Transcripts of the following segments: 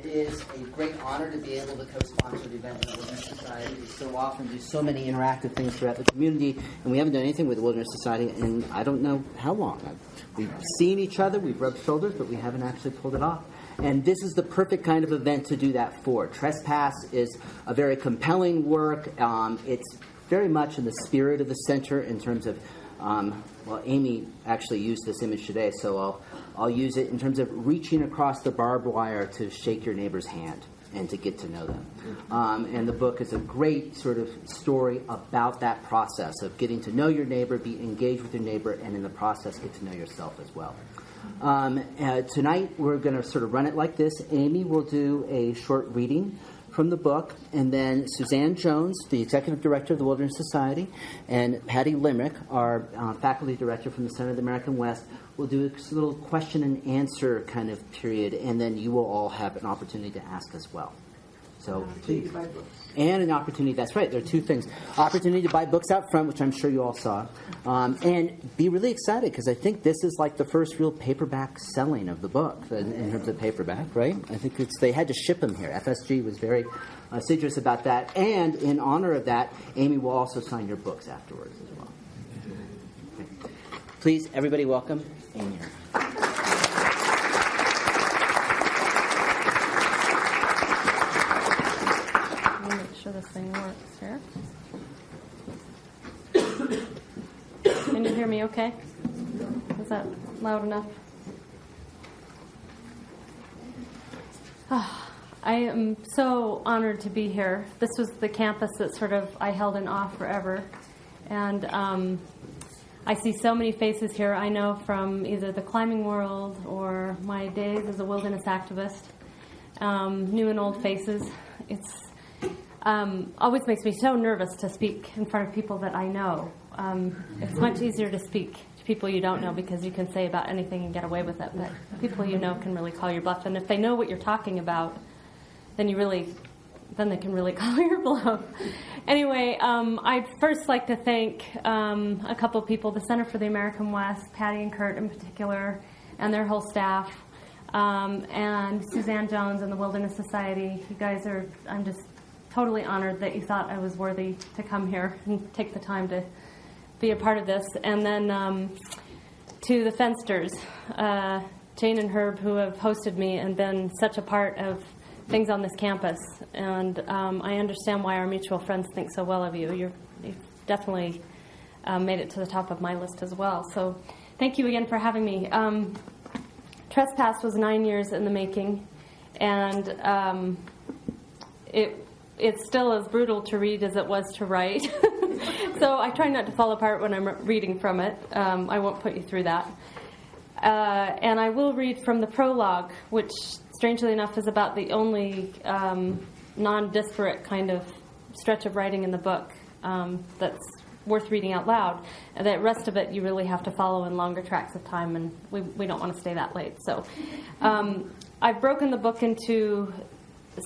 It is a great honor to be able to co-sponsor the event with the Wilderness Society. We so often do so many interactive things throughout the community, and we haven't done anything with the Wilderness Society in I don't know how long. We've seen each other, we've rubbed shoulders, but we haven't actually pulled it off. And this is the perfect kind of event to do that for. Trespass is a very compelling work. It's very much in the spirit of the center in terms of, well, Amy actually used this image today, so I'll use it in terms of reaching across the barbed wire to shake your neighbor's hand and to get to know them. And the book is a great sort of story about that process of getting to know your neighbor, be engaged with your neighbor, and in the process get to know yourself as well. Tonight we're going to sort of run it like this. Amy will do a short reading from the book, and then Suzanne Jones, the Executive Director of the Wilderness Society, and Patty Limerick, our Faculty Director from the Center of the American West, will do a little question and answer kind of period, and then you will all have an opportunity to ask as well. So please. And an opportunity, that's right, there are two things. Opportunity to buy books out front, which I'm sure you all saw, and be really excited, because I think this is like the first real paperback selling of the book, in terms of paperback, right? I think they had to ship them here. FSG was very assiduous about that, and in honor of that, Amy will also sign your books afterwards as well. Okay. Please, everybody welcome Amy. This thing works here. Can you hear me okay? Is that loud enough? I am so honored to be here. This was the campus that sort of I held in awe forever. And I see so many faces here I know from either the climbing world or my days as a wilderness activist. New and old faces. It's always makes me so nervous to speak in front of people that I know. It's much easier to speak to people you don't know because you can say about anything and get away with it. But people you know can really call your bluff. And if they know what you're talking about, then they can really call your bluff. Anyway, I'd first like to thank a couple of people, the Center for the American West, Patty and Kurt in particular, and their whole staff, and Suzanne Jones and the Wilderness Society. You guys I'm just totally honored that you thought I was worthy to come here and take the time to be a part of this. And then to the Fensters, Jane and Herb, who have hosted me and been such a part of things on this campus. And I understand why our mutual friends think so well of you. You've definitely made it to the top of my list as well. So thank you again for having me. Trespass was 9 years in the making, and it's still as brutal to read as it was to write. So I try not to fall apart when I'm reading from it. I won't put you through that. And I will read from the prologue, which, strangely enough, is about the only non-disparate kind of stretch of writing in the book that's worth reading out loud. And the rest of it you really have to follow in longer tracks of time, and we don't want to stay that late. So I've broken the book into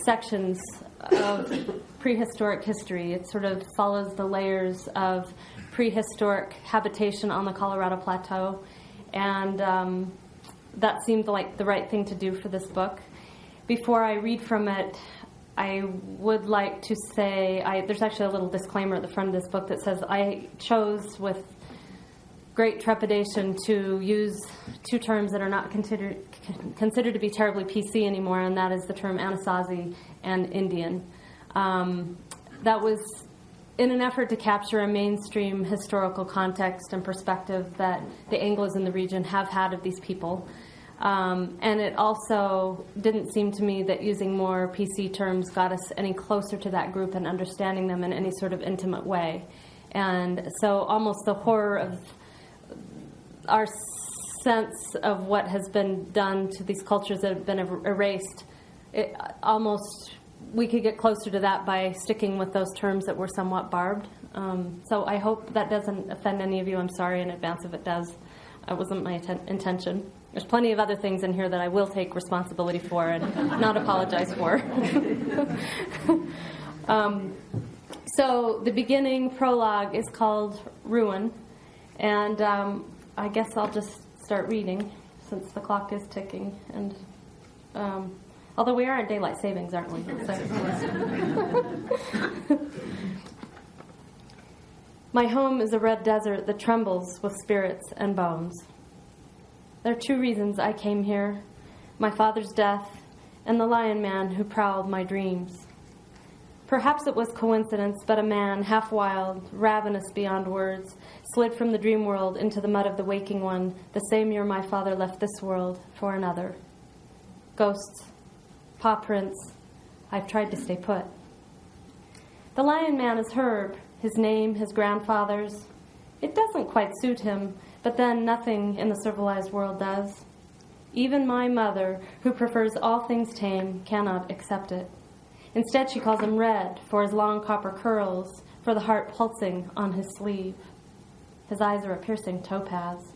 sections of prehistoric history. It sort of follows the layers of prehistoric habitation on the Colorado Plateau, and that seemed like the right thing to do for this book. Before I read from it, I would like to say, there's actually a little disclaimer at the front of this book that says I chose with great trepidation to use two terms that are not considered to be terribly PC anymore, and that is the term Anasazi and Indian. That was in an effort to capture a mainstream historical context and perspective that the Anglos in the region have had of these people. And it also didn't seem to me that using more PC terms got us any closer to that group and understanding them in any sort of intimate way. And so almost the horror of our sense of what has been done to these cultures that have been erased, we could get closer to that by sticking with those terms that were somewhat barbed. So I hope that doesn't offend any of you. I'm sorry in advance if it does. It wasn't my intention. There's plenty of other things in here that I will take responsibility for and not apologize for. So the beginning prologue is called Ruin, and I guess I'll just start reading since the clock is ticking, and I'll Although we are in daylight savings, aren't we? My home is a red desert that trembles with spirits and bones. There are 2 reasons I came here: my father's death and the lion man who prowled my dreams. Perhaps it was coincidence, but a man, half wild, ravenous beyond words, slid from the dream world into the mud of the waking one the same year my father left this world for another. Ghosts, paw prints, I've tried to stay put. The lion man is Herb, his name, his grandfather's. It doesn't quite suit him, but then nothing in the civilized world does. Even my mother, who prefers all things tame, cannot accept it. Instead, she calls him Red for his long copper curls, for the heart pulsing on his sleeve. His eyes are a piercing topaz,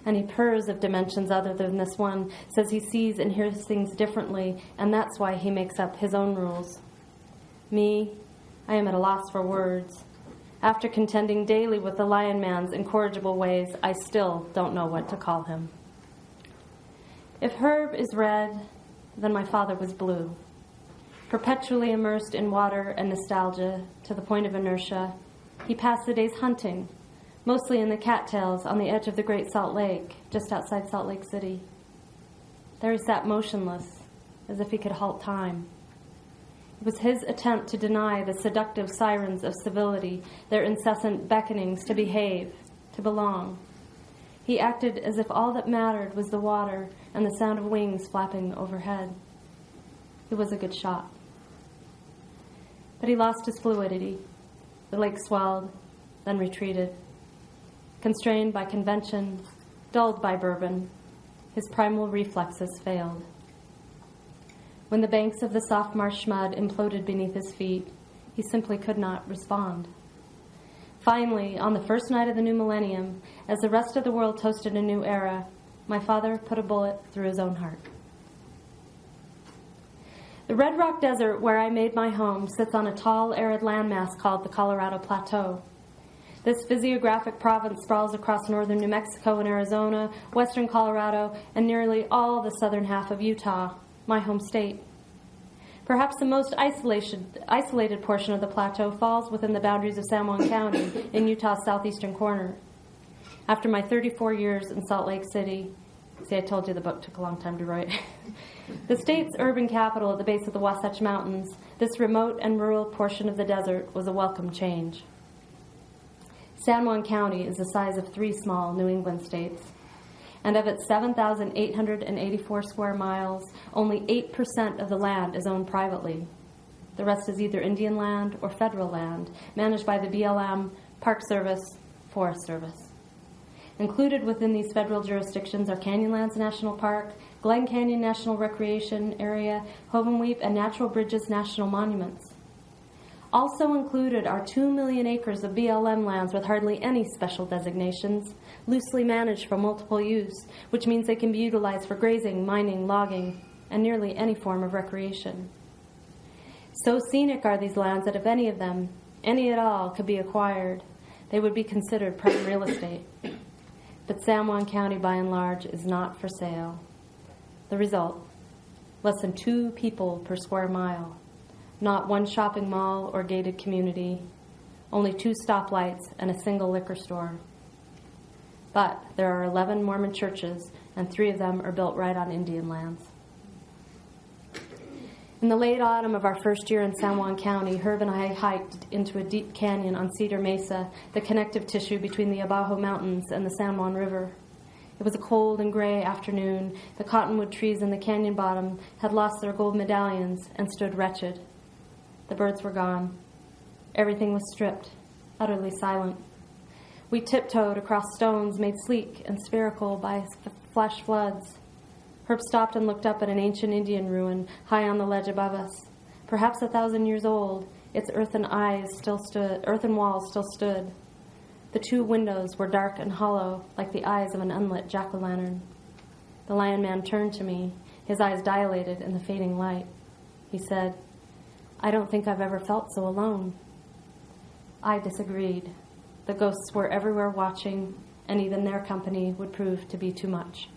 and he purrs of dimensions other than this one, says he sees and hears things differently, and that's why he makes up his own rules. Me, I am at a loss for words. After contending daily with the lion man's incorrigible ways, I still don't know what to call him. If Herb is red, then my father was blue. Perpetually immersed in water and nostalgia to the point of inertia, he passed the days hunting, mostly in the cattails on the edge of the Great Salt Lake, just outside Salt Lake City. There he sat motionless, as if he could halt time. It was his attempt to deny the seductive sirens of civility their incessant beckonings to behave, to belong. He acted as if all that mattered was the water and the sound of wings flapping overhead. He was a good shot. But he lost his fluidity. The lake swelled, then retreated. Constrained by convention, dulled by bourbon, his primal reflexes failed. When the banks of the soft marsh mud imploded beneath his feet, he simply could not respond. Finally, on the first night of the new millennium, as the rest of the world toasted a new era, my father put a bullet through his own heart. The Red Rock Desert, where I made my home, sits on a tall, arid landmass called the Colorado Plateau. This physiographic province sprawls across northern New Mexico and Arizona, western Colorado, and nearly all the southern half of Utah, my home state. Perhaps the most isolated portion of the plateau falls within the boundaries of San Juan County in Utah's southeastern corner. After my 34 years in Salt Lake City, see, I told you the book took a long time to write, the state's urban capital at the base of the Wasatch Mountains, this remote and rural portion of the desert was a welcome change. San Juan County is the size of 3 small New England states, and of its 7,884 square miles, only 8% of the land is owned privately. The rest is either Indian land or federal land, managed by the BLM, Park Service, Forest Service. Included within these federal jurisdictions are Canyonlands National Park, Glen Canyon National Recreation Area, Hovenweep, and Natural Bridges National Monuments. Also included are 2 million acres of BLM lands with hardly any special designations, loosely managed for multiple use, which means they can be utilized for grazing, mining, logging, and nearly any form of recreation. So scenic are these lands that if any of them, any at all, could be acquired, they would be considered prime real estate. But San Juan County, by and large, is not for sale. The result, less than 2 people per square mile, not 1 shopping mall or gated community, only 2 stoplights and a single liquor store. But there are 11 Mormon churches, and 3 of them are built right on Indian lands. In the late autumn of our first year in San Juan County, Herb and I hiked into a deep canyon on Cedar Mesa, the connective tissue between the Abajo Mountains and the San Juan River. It was a cold and gray afternoon. The cottonwood trees in the canyon bottom had lost their gold medallions and stood wretched. The birds were gone. Everything was stripped, utterly silent. We tiptoed across stones made sleek and spherical by flash floods. Herb stopped and looked up at an ancient Indian ruin high on the ledge above us. Perhaps 1,000 years old, its earthen walls still stood. The 2 windows were dark and hollow, like the eyes of an unlit jack-o'-lantern. The lion man turned to me, his eyes dilated in the fading light. He said, "I don't think I've ever felt so alone." I disagreed. The ghosts were everywhere watching, and even their company would prove to be too much.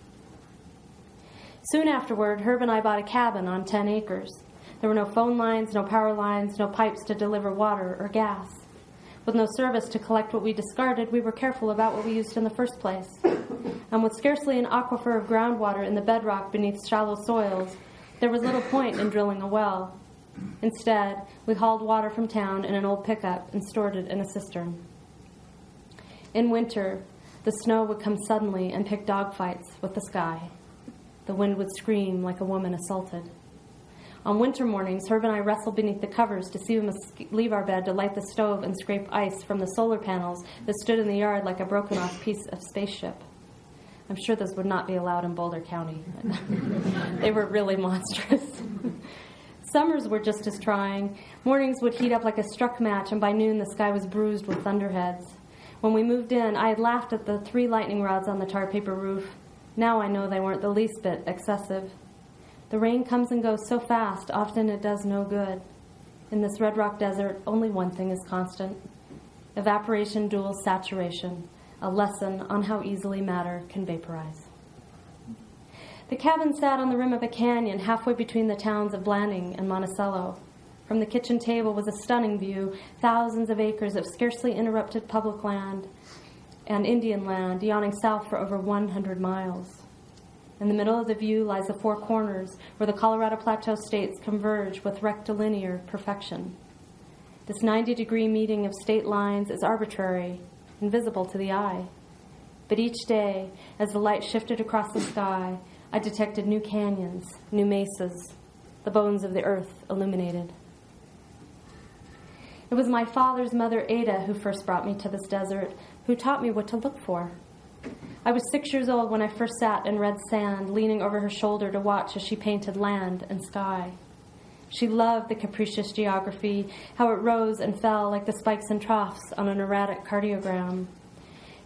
Soon afterward, Herb and I bought a cabin on 10 acres. There were no phone lines, no power lines, no pipes to deliver water or gas. With no service to collect what we discarded, we were careful about what we used in the first place. And with scarcely an aquifer of groundwater in the bedrock beneath shallow soils, there was little point in drilling a well. Instead, we hauled water from town in an old pickup and stored it in a cistern. In winter, the snow would come suddenly and pick dogfights with the sky. The wind would scream like a woman assaulted. On winter mornings, Herb and I wrestled beneath the covers to see we must leave our bed to light the stove and scrape ice from the solar panels that stood in the yard like a broken-off piece of spaceship. I'm sure those would not be allowed in Boulder County. They were really monstrous. Summers were just as trying. Mornings would heat up like a struck match, and by noon the sky was bruised with thunderheads. When we moved in, I had laughed at the 3 lightning rods on the tar paper roof. Now I know they weren't the least bit excessive. The rain comes and goes so fast, often it does no good. In this Red Rock desert, only one thing is constant. Evaporation duels saturation, a lesson on how easily matter can vaporize. The cabin sat on the rim of a canyon halfway between the towns of Blanding and Monticello. From the kitchen table was a stunning view, thousands of acres of scarcely interrupted public land and Indian land yawning south for over 100 miles. In the middle of the view lies the Four Corners, where the Colorado Plateau states converge with rectilinear perfection. This 90-degree meeting of state lines is arbitrary, invisible to the eye. But each day, as the light shifted across the sky, I detected new canyons, new mesas, the bones of the earth illuminated. It was my father's mother, Ada, who first brought me to this desert, who taught me what to look for. I was 6 years old when I first sat in red sand, leaning over her shoulder to watch as she painted land and sky. She loved the capricious geography, how it rose and fell like the spikes and troughs on an erratic cardiogram.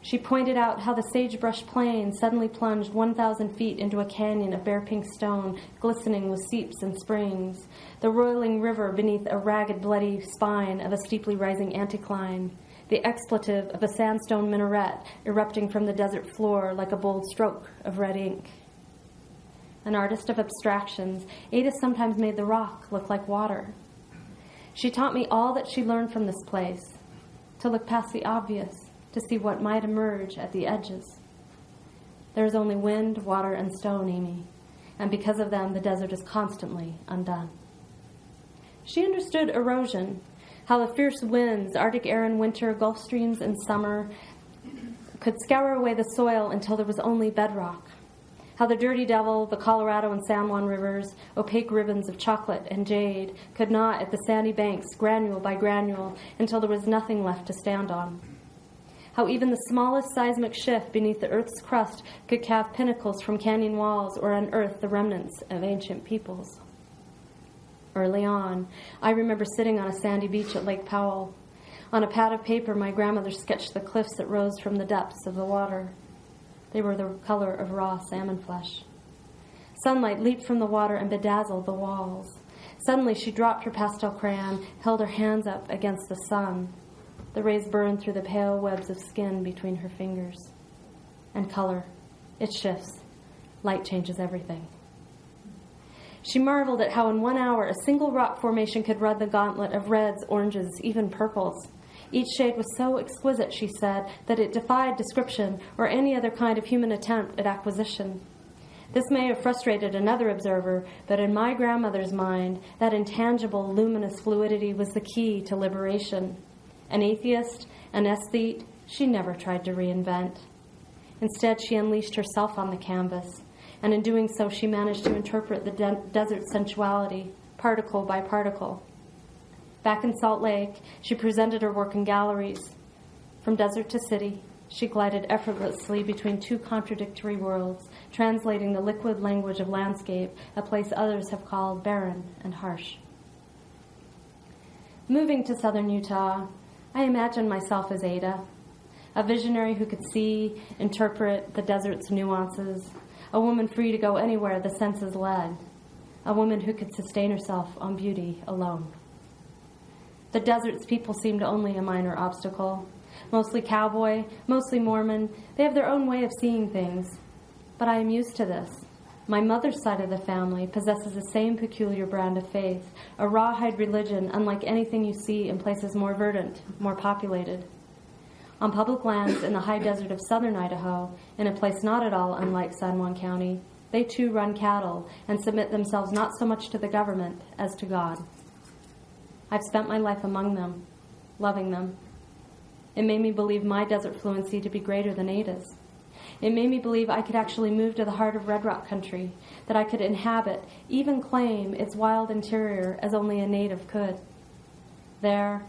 She pointed out how the sagebrush plain suddenly plunged 1,000 feet into a canyon of bare pink stone, glistening with seeps and springs, the roiling river beneath a ragged, bloody spine of a steeply rising anticline, the expletive of a sandstone minaret erupting from the desert floor like a bold stroke of red ink. An artist of abstractions, Ada sometimes made the rock look like water. She taught me all that she learned from this place, to look past the obvious, to see what might emerge at the edges. There is only wind, water, and stone, Amy, and because of them, the desert is constantly undone. She understood erosion, how the fierce winds, Arctic air in winter, Gulf streams in summer, could scour away the soil until there was only bedrock. How the Dirty Devil, the Colorado and San Juan rivers, opaque ribbons of chocolate and jade, could gnaw at the sandy banks granule by granule until there was nothing left to stand on. How even the smallest seismic shift beneath the Earth's crust could calve pinnacles from canyon walls or unearth the remnants of ancient peoples. Early on, I remember sitting on a sandy beach at Lake Powell. On a pad of paper, my grandmother sketched the cliffs that rose from the depths of the water. They were the color of raw salmon flesh. Sunlight leaped from the water and bedazzled the walls. Suddenly, she dropped her pastel crayon, held her hands up against the sun. The rays burned through the pale webs of skin between her fingers. And color, it shifts. Light changes everything. She marveled at how in 1 hour a single rock formation could run the gauntlet of reds, oranges, even purples. Each shade was so exquisite, she said, that it defied description or any other kind of human attempt at acquisition. This may have frustrated another observer, but in my grandmother's mind, that intangible, luminous fluidity was the key to liberation. An atheist, an aesthete, she never tried to reinvent. Instead, she unleashed herself on the canvas, and in doing so, she managed to interpret the desert sensuality, particle by particle. Back in Salt Lake, she presented her work in galleries. From desert to city, she glided effortlessly between two contradictory worlds, translating the liquid language of landscape, a place others have called barren and harsh. Moving to southern Utah, I imagined myself as Ada, a visionary who could see, interpret the desert's nuances, a woman free to go anywhere the senses led, a woman who could sustain herself on beauty alone. The desert's people seemed only a minor obstacle. Mostly cowboy, mostly Mormon, they have their own way of seeing things. But I am used to this. My mother's side of the family possesses the same peculiar brand of faith, a rawhide religion unlike anything you see in places more verdant, more populated. On public lands in the high desert of southern Idaho, in a place not at all unlike San Juan County, they too run cattle and submit themselves not so much to the government as to God. I've spent my life among them, loving them. It made me believe my desert fluency to be greater than Ada's. It made me believe I could actually move to the heart of Red Rock country, that I could inhabit, even claim, its wild interior as only a native could. There,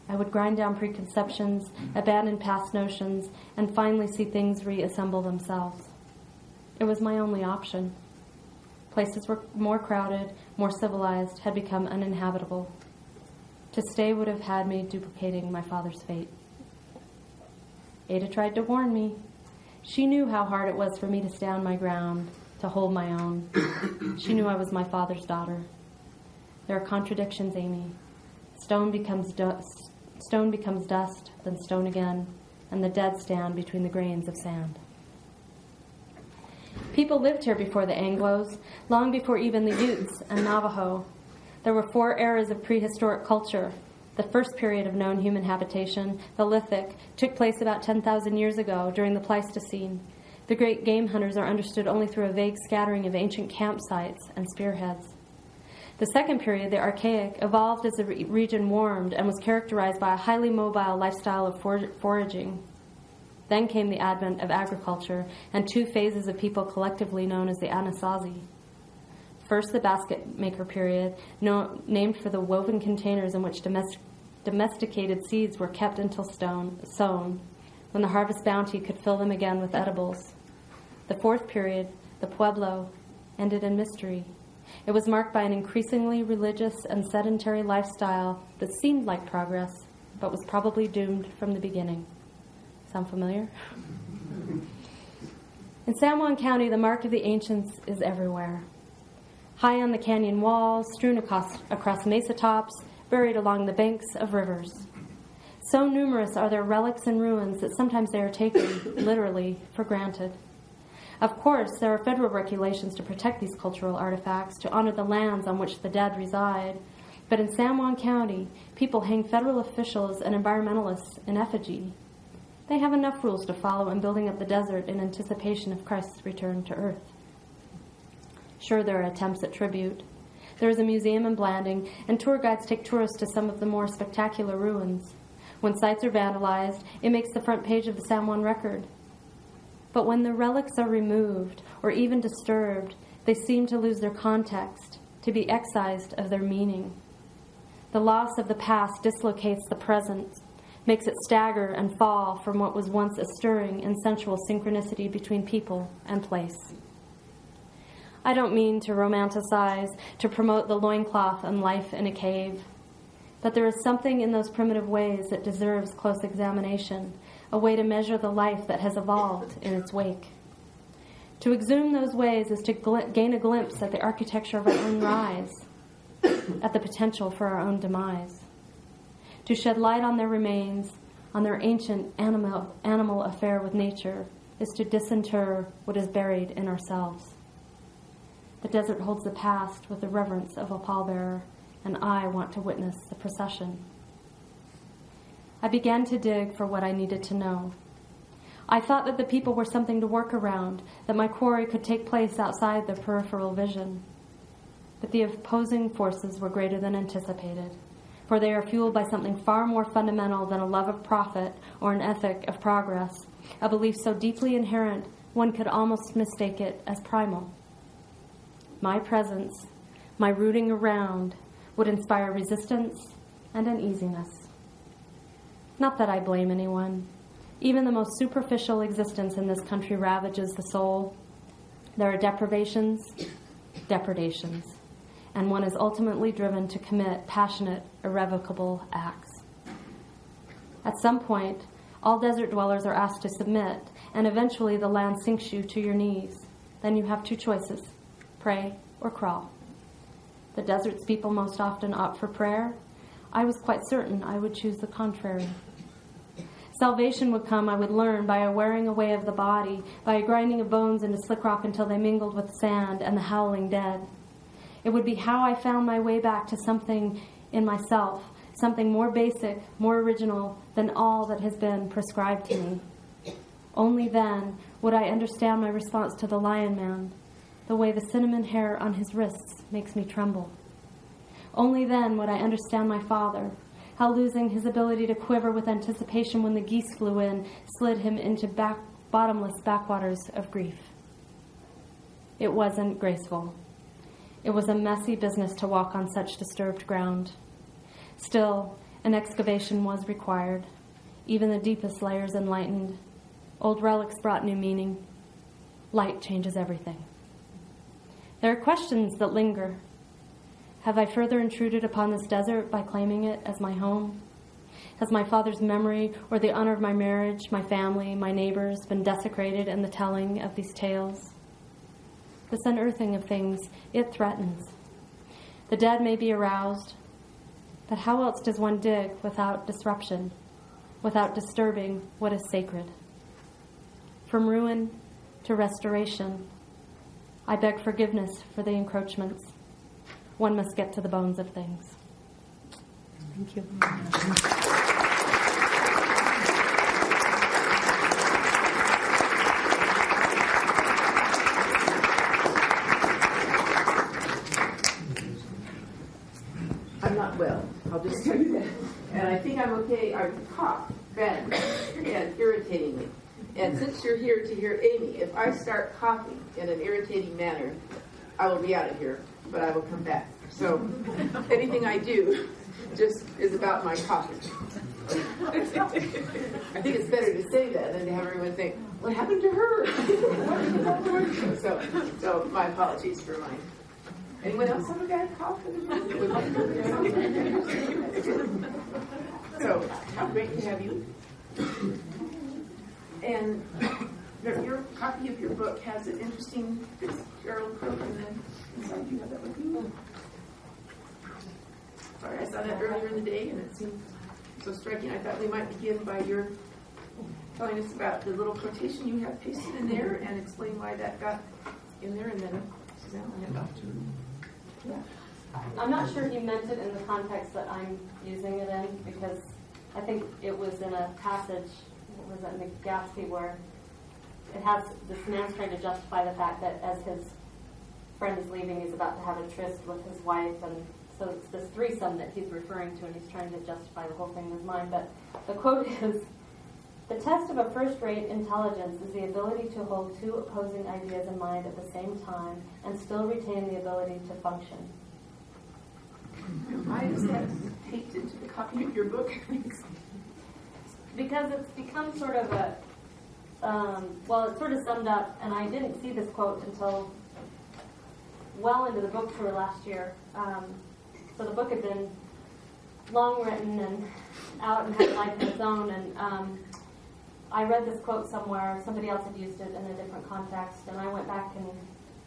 I would grind down preconceptions, abandon past notions, and finally see things reassemble themselves. It was my only option. Places were more crowded, more civilized, had become uninhabitable. To stay would have had me duplicating my father's fate. Ada tried to warn me. She knew how hard it was for me to stand my ground, to hold my own. She knew I was my father's daughter. There are contradictions, Amy. Stone becomes dust, then stone again, and the dead stand between the grains of sand. People lived here before the Anglos, long before even the Utes and Navajo. There were 4 eras of prehistoric culture. The first period of known human habitation, the Lithic, took place about 10,000 years ago during the Pleistocene. The great game hunters are understood only through a vague scattering of ancient campsites and spearheads. The second period, the Archaic, evolved as the region warmed and was characterized by a highly mobile lifestyle of foraging. Then came the advent of agriculture and 2 phases of people collectively known as the Anasazi. First, the basket maker period, named for the woven containers in which domesticated seeds were kept until sown, when the harvest bounty could fill them again with edibles. The fourth period, the Pueblo, ended in mystery. It was marked by an increasingly religious and sedentary lifestyle that seemed like progress, but was probably doomed from the beginning. Sound familiar? In San Juan County, the mark of the ancients is everywhere. High on the canyon walls, strewn across mesa tops, buried along the banks of rivers. So numerous are their relics and ruins that sometimes they are taken, literally, for granted. Of course, there are federal regulations to protect these cultural artifacts, to honor the lands on which the dead reside. But in San Juan County, people hang federal officials and environmentalists in effigy. They have enough rules to follow in building up the desert in anticipation of Christ's return to earth. Sure, there are attempts at tribute. There is a museum in Blanding, and tour guides take tourists to some of the more spectacular ruins. When sites are vandalized, it makes the front page of the San Juan Record. But when the relics are removed, or even disturbed, they seem to lose their context, to be excised of their meaning. The loss of the past dislocates the present, makes it stagger and fall from what was once a stirring and sensual synchronicity between people and place. I don't mean to romanticize, to promote the loincloth and life in a cave. But there is something in those primitive ways that deserves close examination, a way to measure the life that has evolved in its wake. To exhume those ways is to gain a glimpse at the architecture of our own rise, at the potential for our own demise. To shed light on their remains, on their ancient animal affair with nature, is to disinter what is buried in ourselves. The desert holds the past with the reverence of a pallbearer, and I want to witness the procession. I began to dig for what I needed to know. I thought that the people were something to work around, that my quarry could take place outside their peripheral vision. But the opposing forces were greater than anticipated, for they are fueled by something far more fundamental than a love of profit or an ethic of progress, a belief so deeply inherent one could almost mistake it as primal. My presence, my rooting around, would inspire resistance and uneasiness. Not that I blame anyone. Even the most superficial existence in this country ravages the soul. There are deprivations, depredations, and one is ultimately driven to commit passionate, irrevocable acts. At some point, all desert dwellers are asked to submit, and eventually the land sinks you to your knees. Then you have 2 choices: pray or crawl. The desert's people most often opt for prayer. I was quite certain I would choose the contrary. Salvation would come, I would learn, by a wearing away of the body, by a grinding of bones into slick rock until they mingled with sand and the howling dead. It would be how I found my way back to something in myself, something more basic, more original than all that has been prescribed to me. Only then would I understand my response to the lion man, the way the cinnamon hair on his wrists makes me tremble. Only then would I understand my father, how losing his ability to quiver with anticipation when the geese flew in slid him into bottomless backwaters of grief. It wasn't graceful. It was a messy business to walk on such disturbed ground. Still, an excavation was required. Even the deepest layers enlightened. Old relics brought new meaning. Light changes everything. There are questions that linger. Have I further intruded upon this desert by claiming it as my home? Has my father's memory or the honor of my marriage, my family, my neighbors been desecrated in the telling of these tales? This unearthing of things, it threatens. The dead may be aroused, but how else does one dig without disruption, without disturbing what is sacred? From ruin to restoration, I beg forgiveness for the encroachments. One must get to the bones of things. Thank you. I'm not well. I'll just tell you that. And I think I'm okay. I cough bad and irritating me. And since you're here to hear Amy, if I start coughing in an irritating manner, I will be out of here, but I will come back. So anything I do just is about my coughing. I think it's better to say that than to have everyone think, what happened to her? So my apologies for mine. Anyone else have a bad cough? So, how great to have you. And your copy of your book has an interesting Fitzgerald quote, and then inside you have that with you. Sorry, I saw that earlier in the day, and it seemed so striking. I thought we might begin by your telling us about the little quotation you have pasted in there, and explain why that got in there, and then Suzanne will hand off to you. Yeah. I'm not sure he meant it in the context that I'm using it in, because I think it was in a passage, what was that, in the Gatsby, where it has this man's trying to justify the fact that as his friend is leaving, he's about to have a tryst with his wife, and so it's this threesome that he's referring to, and he's trying to justify the whole thing in his mind. But the quote is, "The test of a first-rate intelligence is the ability to hold two opposing ideas in mind at the same time and still retain the ability to function." Why is that taped into the copy of your book? Because it's become sort of a, it's sort of summed up, and I didn't see this quote until well into the book tour last year. So the book had been long written and out and had a life of its own, and I read this quote somewhere, somebody else had used it in a different context, and I went back and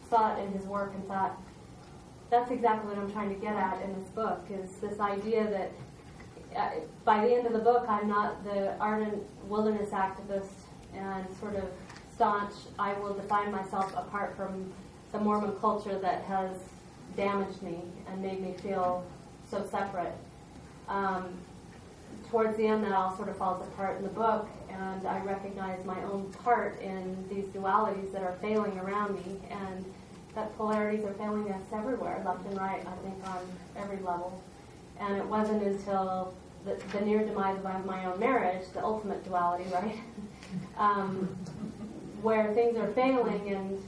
saw it in his work and thought, that's exactly what I'm trying to get at in this book, is this idea that by the end of the book, I'm not the ardent wilderness activist and sort of staunch, I will define myself apart from the Mormon culture that has damaged me and made me feel so separate. Towards the end, that all sort of falls apart in the book, and I recognize my own part in these dualities that are failing around me, and that polarities are failing us everywhere, left and right, I think, on every level. And it wasn't until the near demise of my own marriage, the ultimate duality, right, where things are failing, and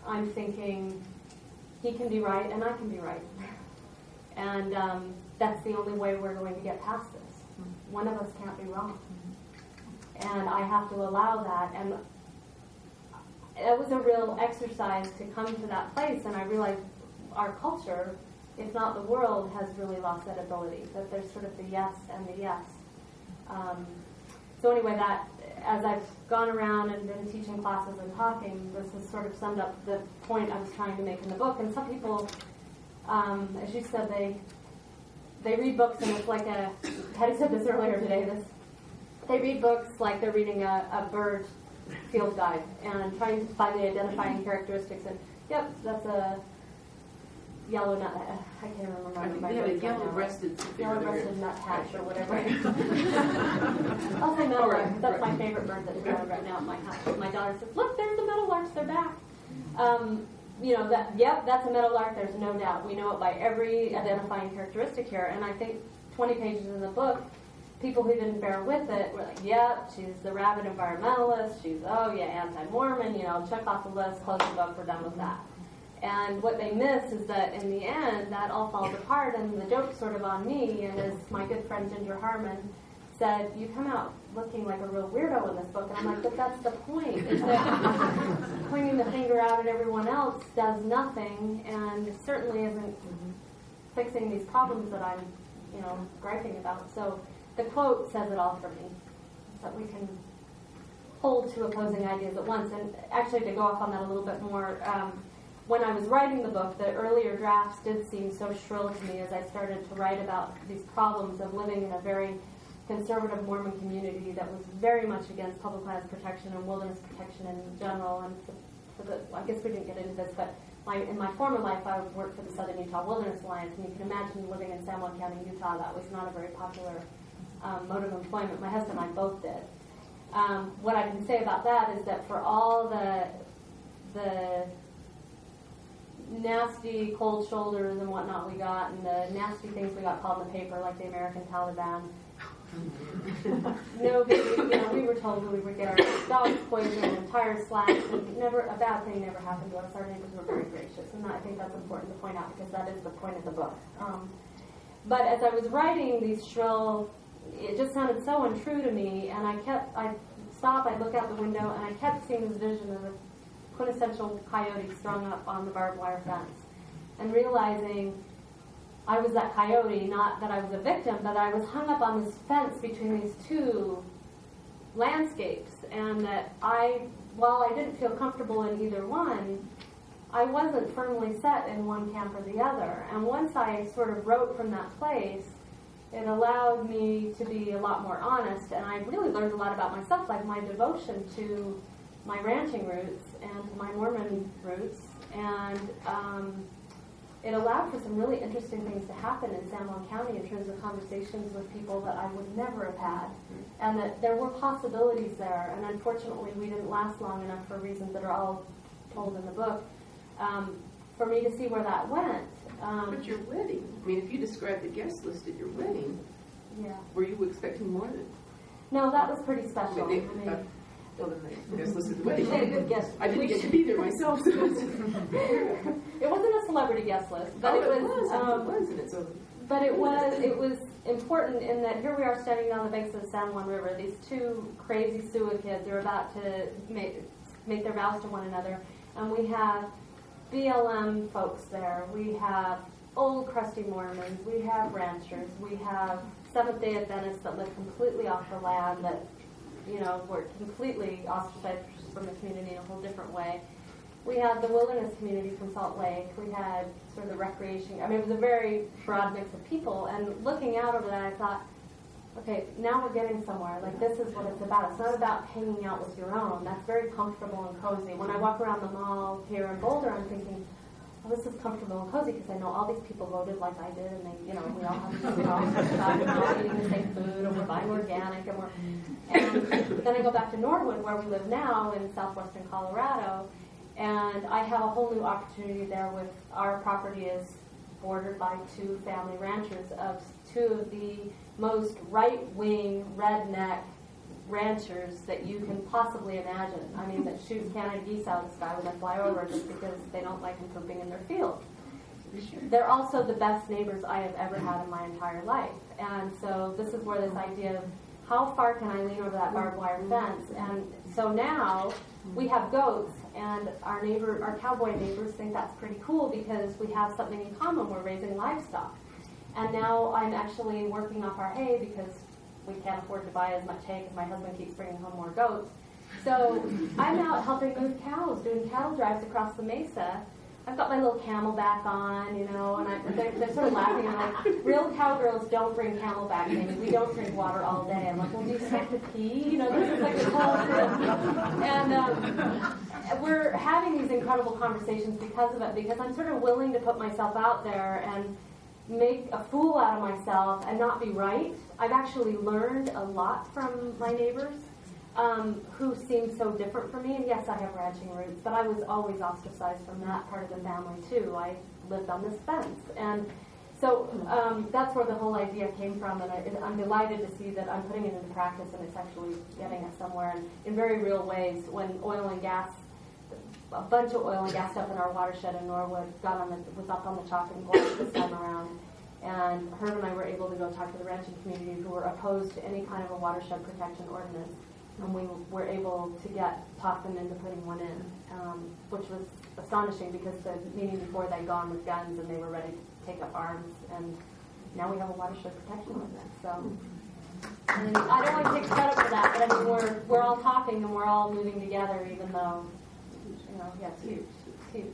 I'm thinking, he can be right, and I can be right. And that's the only way we're going to get past this. One of us can't be wrong. And I have to allow that. And it was a real exercise to come to that place. And I realized our culture, if not the world, has really lost that ability. That there's sort of the yes and the yes. So anyway, that as I've gone around and been teaching classes and talking, this has sort of summed up the point I was trying to make in the book. And some people, as you said, they read books and it's like Patty said this earlier today, this they read books like they're reading a bird field guide and trying to find the identifying characteristics. And yep, that's a yellow nut. I can't remember my They have a birds right now. Yellow-breasted nuthatch or whatever. I'll say meadowlark. That's my favorite bird that's growing right now at my house. My daughter says, "Look, there's the meadowlarks. They're back." That's a meadowlark. There's no doubt. We know it by every identifying characteristic here. And I think 20 pages in the book, people who didn't bear with it were like, "Yep, she's the rabid environmentalist. She's anti-Mormon. Check off the list. Close the book. We're done with that." And what they miss is that in the end, that all falls apart, and the joke's sort of on me. And as my good friend Ginger Harmon said, "You come out looking like a real weirdo in this book." And I'm like, but that's the point, is that pointing the finger out at everyone else does nothing, and certainly isn't fixing these problems that I'm, griping about. So the quote says it all for me, that we can hold two opposing ideas at once. And actually, to go off on that a little bit more, when I was writing the book, the earlier drafts did seem so shrill to me as I started to write about these problems of living in a very conservative Mormon community that was very much against public lands protection and wilderness protection in general. And I guess we didn't get into this, but in my former life, I worked for the Southern Utah Wilderness Alliance, and you can imagine living in San Juan County, Utah. That was not a very popular mode of employment. My husband and I both did. What I can say about that is that for all the nasty cold shoulders and whatnot we got, and the nasty things we got called in the paper, like the American Taliban, we were told we would get our dogs poisoned and tires slashed, and a bad thing never happened to us. Our neighbors were very gracious, and I think that's important to point out because that is the point of the book. But as I was writing these shrill, it just sounded so untrue to me, and I'd stop, I'd look out the window, and I kept seeing this vision of a quintessential coyote strung up on the barbed wire fence, and realizing I was that coyote, not that I was a victim, but I was hung up on this fence between these two landscapes, and that while I didn't feel comfortable in either one, I wasn't firmly set in one camp or the other. And once I sort of wrote from that place, it allowed me to be a lot more honest, and I really learned a lot about myself, like my devotion to my ranching roots and to my Mormon roots, and it allowed for some really interesting things to happen in San Juan County in terms of conversations with people that I would never have had, and that there were possibilities there, and unfortunately we didn't last long enough for reasons that are all told in the book, for me to see where that went. But your wedding, if you describe the guest list at your wedding, were you expecting more than? No, that was pretty special. The guest list at the wedding. They had a good guest. I didn't get to be there myself. So it wasn't a celebrity guest list, but it was. But it was important in that here we are standing on the banks of the San Juan River. These two crazy Sioux kids are about to make their vows to one another, and we have BLM folks there. We have old crusty Mormons. We have ranchers. We have Seventh-day Adventists that live completely off the land that, were completely ostracized from the community in a whole different way. We had the wilderness community from Salt Lake. We had sort of the recreation. It was a very broad mix of people. And looking out over that, I thought, okay, now we're getting somewhere. Like, this is what it's about. It's not about hanging out with your own. That's very comfortable and cozy. When I walk around the mall here in Boulder, I'm thinking, well, this is comfortable and cozy because I know all these people voted like I did, and they, we all have these jobs, and we're all eating the same food, and we're buying organic, and then I go back to Norwood, where we live now in southwestern Colorado, and I have a whole new opportunity there with our property is bordered by two family ranchers of two of the most right-wing, redneck ranchers that you can possibly imagine. That shoot Canada geese out of the sky when they fly over just because they don't like them pooping in their field. They're also the best neighbors I have ever had in my entire life. And so this is where this idea of how far can I lean over that barbed wire fence? And so now we have goats, and our cowboy neighbors think that's pretty cool because we have something in common. We're raising livestock. And now I'm actually working off our hay because we can't afford to buy as much hay because my husband keeps bringing home more goats. So I'm out helping move cows, doing cattle drives across the mesa I've got my little camelback on, you know, and they're sort of laughing. I'm like, real cowgirls don't bring camelback, Amy. We don't drink water all day. I'm like, well, do you have to pee? You know, this is like a whole thing. And we're having these incredible conversations because of it, because I'm sort of willing to put myself out there and make a fool out of myself and not be right. I've actually learned a lot from my neighbors. Who seemed so different from me. And yes, I have ranching roots, but I was always ostracized from that part of the family too. I lived on this fence. And so that's where the whole idea came from, and I'm delighted to see that I'm putting it into practice and it's actually getting us somewhere. And in very real ways, when oil and gas, a bunch of oil and gas stuff in our watershed in Norwood was up on the chopping block this time around. And Herb and I were able to go talk to the ranching community who were opposed to any kind of a watershed protection ordinance. And we were able to talk them into putting one in, which was astonishing because the meeting before they'd gone with guns and they were ready to take up arms, and now we have a watershed protection ordinance. So, and I don't want to take credit for that, but I mean we're all talking and we're all moving together, even though, you know, yeah, it's huge. It's huge.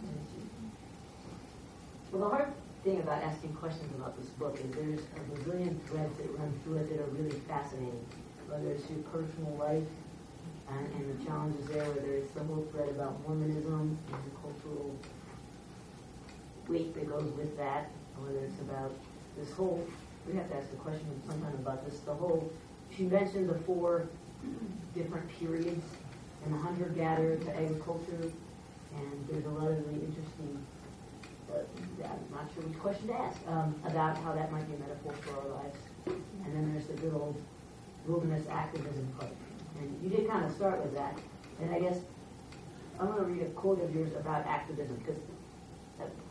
Well, the hard thing about asking questions about this book is there's a bazillion threads that run through it that are really fascinating. Whether it's your personal life and the challenges there, whether it's the whole thread about Mormonism and the cultural weight that goes with that, or whether it's about this whole, we have to ask the question sometime about this, she mentioned the 4 different periods, and the hunter-gatherer to agriculture, and there's a lot of really interesting, I'm not sure which question to ask, about how that might be a metaphor for our lives. And then there's the good old wilderness activism part. And you did kind of start with that. And I guess I'm going to read a quote of yours about activism, because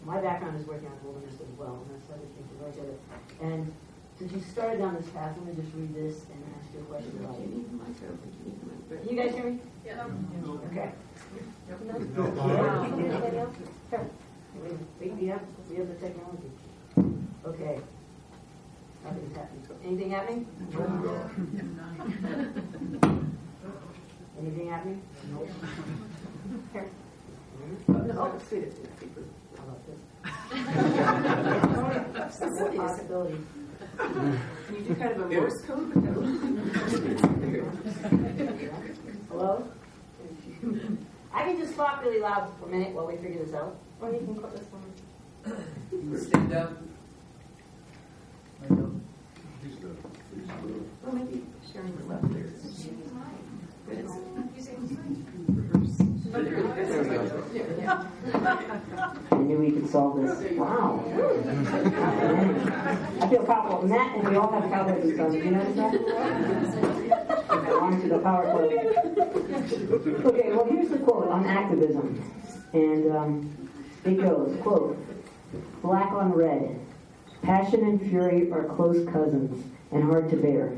my background is working on wilderness as well, and that's how we came to know each other. And since you started down this path, let me just read this and ask you a question about it. You guys hear me? Yeah. Okay. Sure. We have the technology. Okay. Nothing's happening. Anything happening? Anything happening? No. Here. Oh, it's sweet. How about this? That's a possibility. Can you do kind of a Morse code? Hello? I can just talk really loud for a minute while we figure this out. Or you can put this one. Stand up. Well, maybe sharing the left there. There we go. I knew we could solve this. Wow. I feel powerful. Matt and we all have cowboys and stuff. Did you notice that? I belong to the power club. Okay, well, here's the quote on activism. And it goes, quote, "Black on red. Passion and fury are close cousins and hard to bear.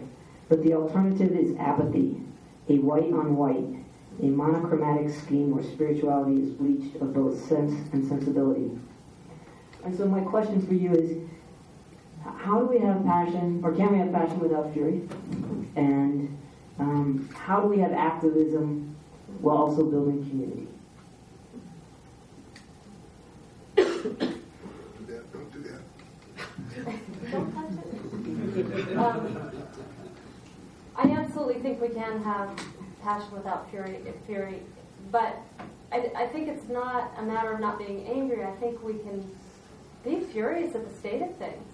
But the alternative is apathy, a white on white, a monochromatic scheme where spirituality is bleached of both sense and sensibility." And so my question for you is, how do we have passion, or can we have passion without fury? And how do we have activism while also building community? Don't do that. Don't touch it. I absolutely think we can have passion without fury, but I think it's not a matter of not being angry. I think we can be furious at the state of things.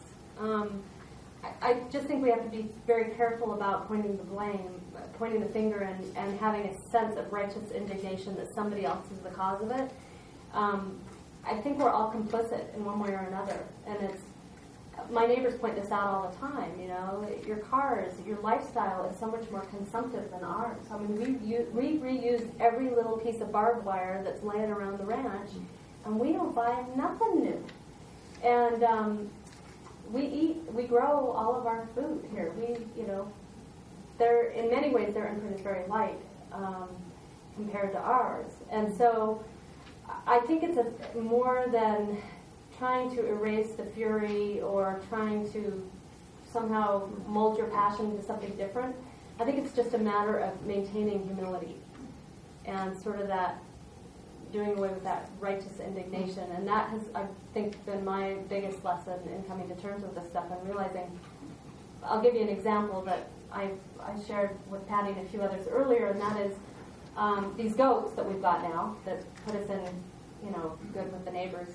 I just think we have to be very careful about pointing the blame, pointing the finger, and having a sense of righteous indignation that somebody else is the cause of it. I think we're all complicit in one way or another, and my neighbors point this out all the time. You know, your cars, your lifestyle is so much more consumptive than ours. I mean, we reuse every little piece of barbed wire that's laying around the ranch, and we don't buy nothing new. And we grow all of our food here. In many ways, their imprint is very light compared to ours, and so I think it's more than trying to erase the fury or trying to somehow mold your passion into something different. I think it's just a matter of maintaining humility and sort of that doing away with that righteous indignation. And that has, I think, been my biggest lesson in coming to terms with this stuff and realizing. I'll give you an example that I shared with Patty and a few others earlier, and that is these goats that we've got now that put us in, good with the neighbors.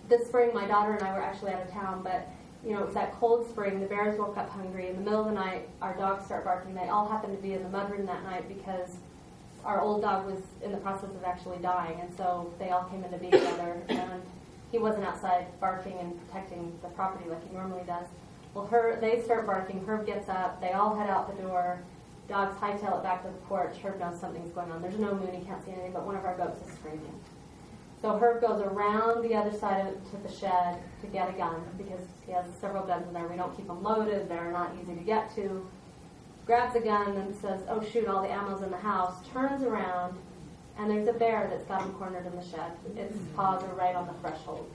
This spring, my daughter and I were actually out of town, but it was that cold spring. The bears woke up hungry. In the middle of the night, our dogs start barking. They all happened to be in the mudroom that night because our old dog was in the process of actually dying, and so they all came in to be together, and he wasn't outside barking and protecting the property like he normally does. Well, they start barking. Herb gets up. They all head out the door. Dogs hightail it back to the porch. Herb knows something's going on. There's no moon. He can't see anything, but one of our goats is screaming. So Herb goes around the other side to the shed to get a gun because he has several guns in there. We don't keep them loaded. They're not easy to get to. Grabs a gun and says, "Oh, shoot, all the ammo's in the house." Turns around, and there's a bear that's got him cornered in the shed. Its paws are right on the threshold.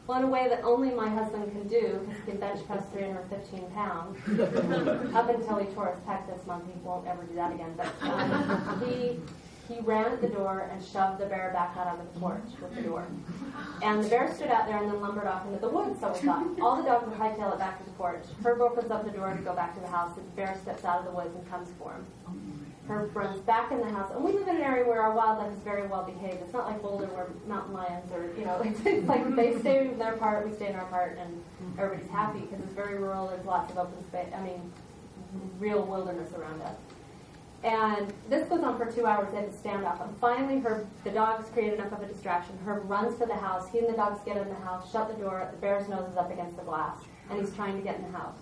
Well, in a way that only my husband can do, because he can bench press 315 pounds, up until he tore his pec this month. He won't ever do that again. But he ran at the door and shoved the bear back out onto the porch with the door. And the bear stood out there and then lumbered off into the woods, so we thought. All the dogs would hightail it back to the porch. Herb opens up the door to go back to the house. The bear steps out of the woods and comes for him. Herb runs back in the house. And we live in an area where our wildlife is very well behaved. It's not like Boulder where mountain lions or, it's like they stay in their part, we stay in our part, and everybody's happy because it's very rural. There's lots of open space. Real wilderness around us. And this goes on for 2 hours. They have to stand off. And finally, the dogs create enough of a distraction. Herb runs to the house. He and the dogs get in the house, shut the door. The bear's nose is up against the glass, and he's trying to get in the house.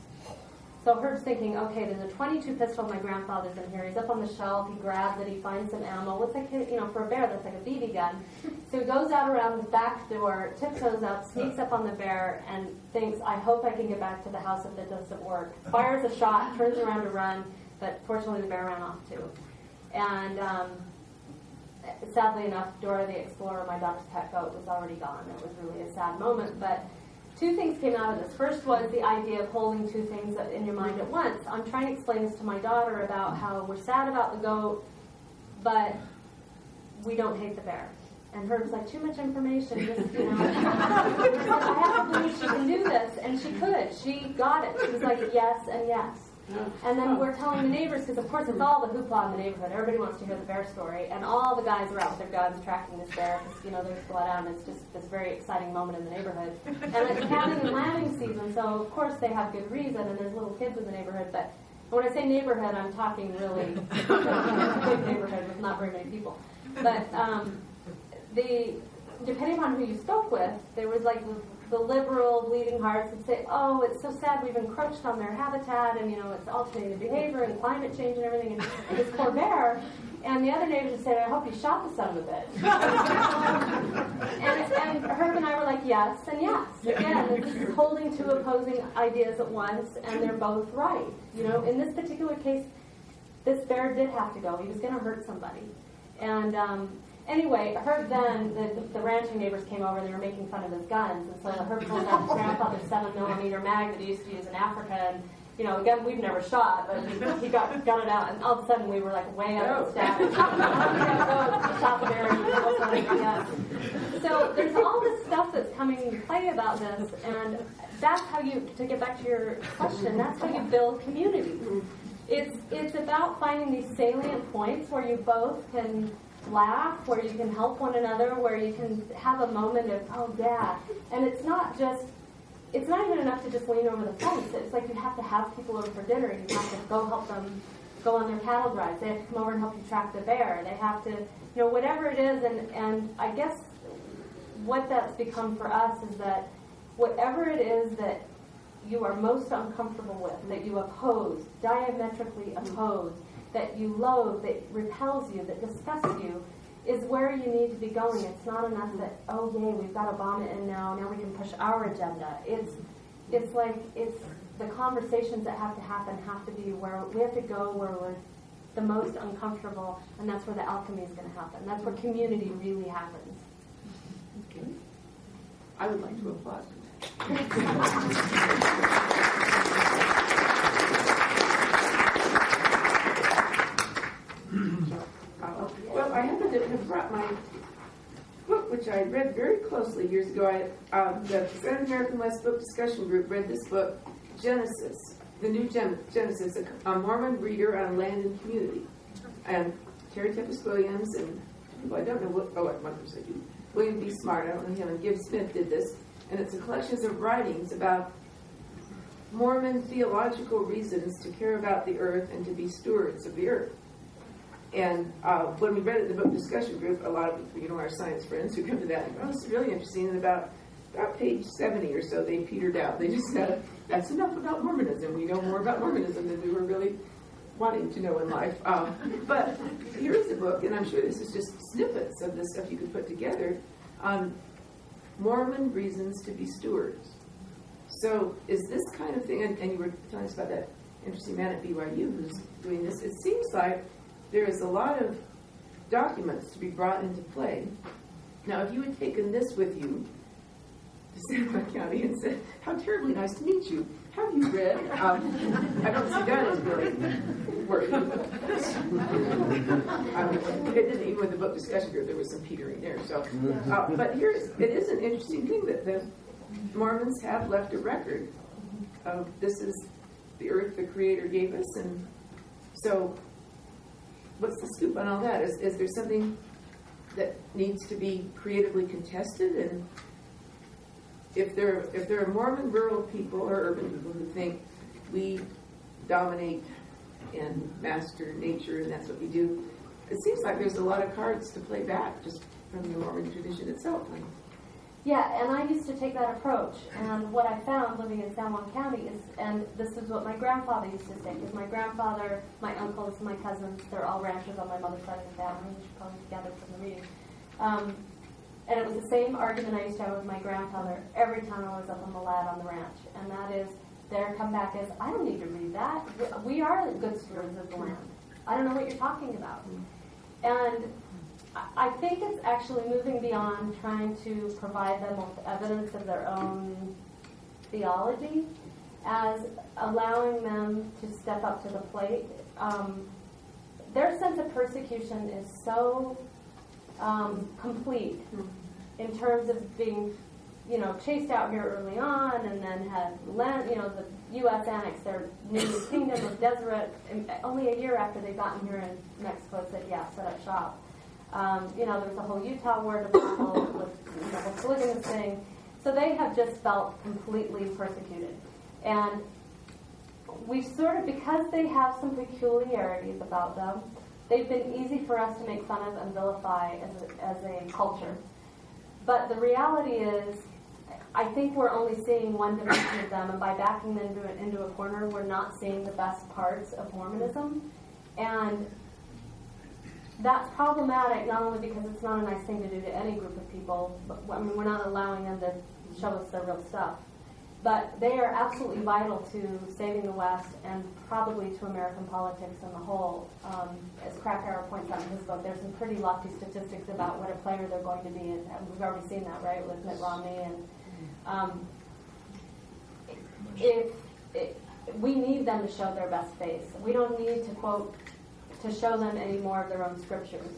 So Herb's thinking, okay, there's a .22 pistol my grandfather's in here. He's up on the shelf. He grabs it. He finds some ammo. What's like, for a bear, that's like a BB gun. So he goes out around the back door, tiptoes up, sneaks up on the bear, and thinks, I hope I can get back to the house if it doesn't work. Fires a shot, turns around to run, but fortunately the bear ran off too. And sadly enough, Dora the Explorer, my daughter's pet goat, was already gone. It was really a sad moment, but two things came out of this. First was the idea of holding two things in your mind at once. I'm trying to explain this to my daughter about how we're sad about the goat, but we don't hate the bear. And Herb's like, too much information, just, I have to believe she can do this, and she could. She got it. She was like, yes and yes. And then we're telling the neighbors, because of course it's all the hoopla in the neighborhood. Everybody wants to hear the bear story, and all the guys are out with their guns tracking this bear because there's blood out, and it's just this very exciting moment in the neighborhood. And it's calving and lambing season, so of course they have good reason, and there's little kids in the neighborhood. But when I say neighborhood, I'm talking really big neighborhood with not very many people. But depending on who you spoke with, there was like the liberal bleeding hearts would say, oh, it's so sad we've encroached on their habitat and, it's altering the behavior and climate change and everything and this poor bear. And the other neighbors would say, I hope you shot the son of a bitch. and Herb and I were like, yes and yes. Again, this is holding two opposing ideas at once, and they're both right. In this particular case, this bear did have to go. He was going to hurt somebody. And anyway, Herb then, the ranching neighbors came over, they were making fun of his guns, and so Herb pulled out his grandfather's 7mm mag that he used to use in Africa, and, a gun we've never shot, but he got it out, and all of a sudden we were like way up the stack. Shot the bear, So there's all this stuff that's coming into play about this, and that's how to get back to your question, that's how you build community. It's about finding these salient points where you both can laugh, where you can help one another, where you can have a moment of, oh yeah. And it's not even enough to just lean over the fence. It's like you have to have people over for dinner. You have to go help them go on their cattle drives. They have to come over and help you track the bear. They have to, whatever it is. And I guess what that's become for us is that whatever it is that you are most uncomfortable with, that you oppose, diametrically oppose, that you loathe, that repels you, that disgusts you, is where you need to be going. It's not enough that, oh yay, we've got Obama in now we can push our agenda. It's the conversations that have to happen have to be where we have to go where we're the most uncomfortable, and that's where the alchemy is going to happen. That's where community really happens. Okay. I would like to applaud. Well, I happen to have brought my I read very closely years ago. The Southern American West Book Discussion Group read this book, Genesis, the New Genesis, a Mormon reader on land and community. And Terry Tempest Williams and people I don't know one person I do. William B. Smart, I don't know him, and Gibbs Smith did this. And it's a collection of writings about Mormon theological reasons to care about the earth and to be stewards of the earth. And when we read it in the book discussion group, a lot of our science friends who come to that, oh, this is really interesting. And about page 70 or so, they petered out. They just said, that's enough about Mormonism. We know more about Mormonism than we were really wanting to know in life. But here's the book, and I'm sure this is just snippets of the stuff you could put together on Mormon reasons to be stewards. So is this kind of thing, and you were telling us about that interesting man at BYU who's doing this, it seems like there is a lot of documents to be brought into play. Now, if you had taken this with you to San Juan County and said, how terribly nice to meet you, have you read? I don't see that as really working. It didn't, even with the book discussion group, there was some petering there. So, but it is an interesting thing that the Mormons have left a record of this is the earth the Creator gave us, and so what's the scoop on all that? Is there something that needs to be creatively contested? And if there are Mormon rural people or urban people who think we dominate and master nature and that's what we do, it seems like there's a lot of cards to play back just from the Mormon tradition itself. Yeah, and I used to take that approach. And what I found living in San Juan County is, and this is what my grandfather used to say, because my grandfather, my uncles, my cousins, they're all ranchers on my mother's side of the family. We should probably gather from the reading. And it was the same argument I used to have with my grandfather every time I was up on the lad on the ranch. And that is, their comeback is, I don't need to read that. We are good stewards of the land. I don't know what you're talking about. And I think it's actually moving beyond trying to provide them with evidence of their own theology as allowing them to step up to the plate. Their sense of persecution is so complete in terms of being, chased out here early on and then had land, the U.S. annexed their new kingdom of Deseret only a year after they'd gotten here in Mexico said, yeah, set up shop. There was a whole Utah war debacle with the polygamous thing. So they have just felt completely persecuted. And we've sort of, because they have some peculiarities about them, they've been easy for us to make fun of and vilify as a culture. But the reality is, I think we're only seeing one dimension of them, and by backing them into a corner, we're not seeing the best parts of Mormonism. And that's problematic, not only because it's not a nice thing to do to any group of people, but we're not allowing them to show us their real stuff. But they are absolutely vital to saving the West and probably to American politics in the whole. As Krakauer points out in his book, there's some pretty lofty statistics about what a player they're going to be. And we've already seen that, right, with Mitt Romney. And we need them to show their best face. We don't need to show them any more of their own scriptures.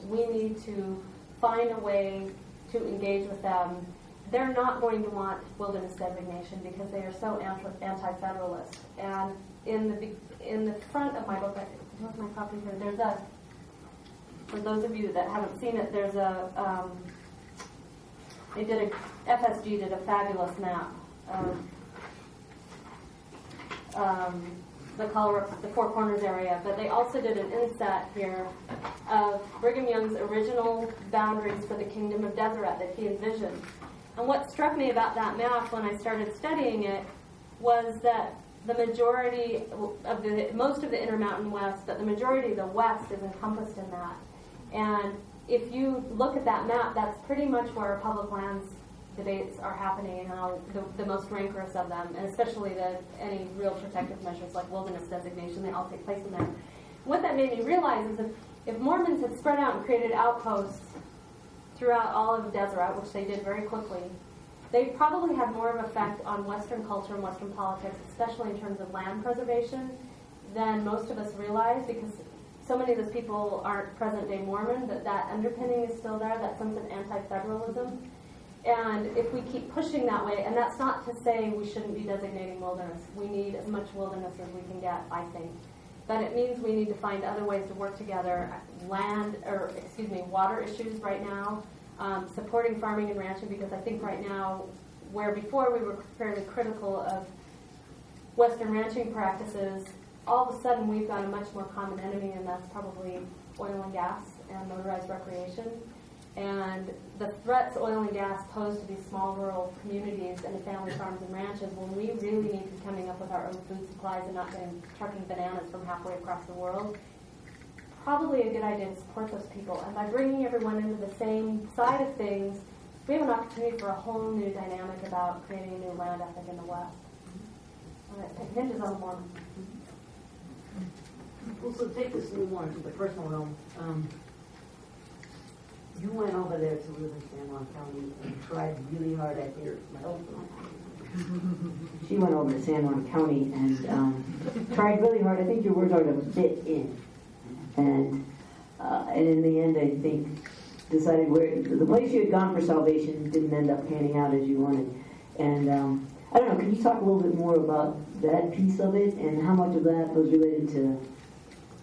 We need to find a way to engage with them. They're not going to want wilderness designation because they are so anti-federalist. And in the front of my book, I have my copy here. There's for those of you that haven't seen it, there's FSG did a fabulous map of the Four Corners area, but they also did an inset here of Brigham Young's original boundaries for the Kingdom of Deseret that he envisioned. And what struck me about that map when I started studying it was that the majority of most of the Intermountain West, but the majority of the West is encompassed in that. And if you look at that map, that's pretty much where public lands debates are happening, and how the most rancorous of them, and especially any real protective measures like wilderness designation, they all take place in there. What that made me realize is if Mormons had spread out and created outposts throughout all of Deseret, which they did very quickly, they probably had more of an effect on Western culture and Western politics, especially in terms of land preservation, than most of us realize, because so many of those people aren't present-day Mormon, but that underpinning is still there, that sense of anti-federalism. And if we keep pushing that way, and that's not to say we shouldn't be designating wilderness. We need as much wilderness as we can get, I think. But it means we need to find other ways to work together. Water issues right now, supporting farming and ranching, because I think right now, where before we were fairly critical of Western ranching practices, all of a sudden we've got a much more common enemy, and that's probably oil and gas and motorized recreation. And the threats oil and gas pose to these small rural communities and the family farms and ranches, when we really need to be coming up with our own food supplies and not trucking bananas from halfway across the world, probably a good idea to support those people. And by bringing everyone into the same side of things, we have an opportunity for a whole new dynamic about creating a new land ethic in the West. And it hinges on the Mormon. Well, so take this a little more into the personal realm. You went over there to live in San Juan County and tried really hard at your. She went over to San Juan County and tried really hard. I think your words are to fit in, and in the end, I think decided where the place you had gone for salvation didn't end up panning out as you wanted. And I don't know. Can you talk a little bit more about that piece of it and how much of that was related to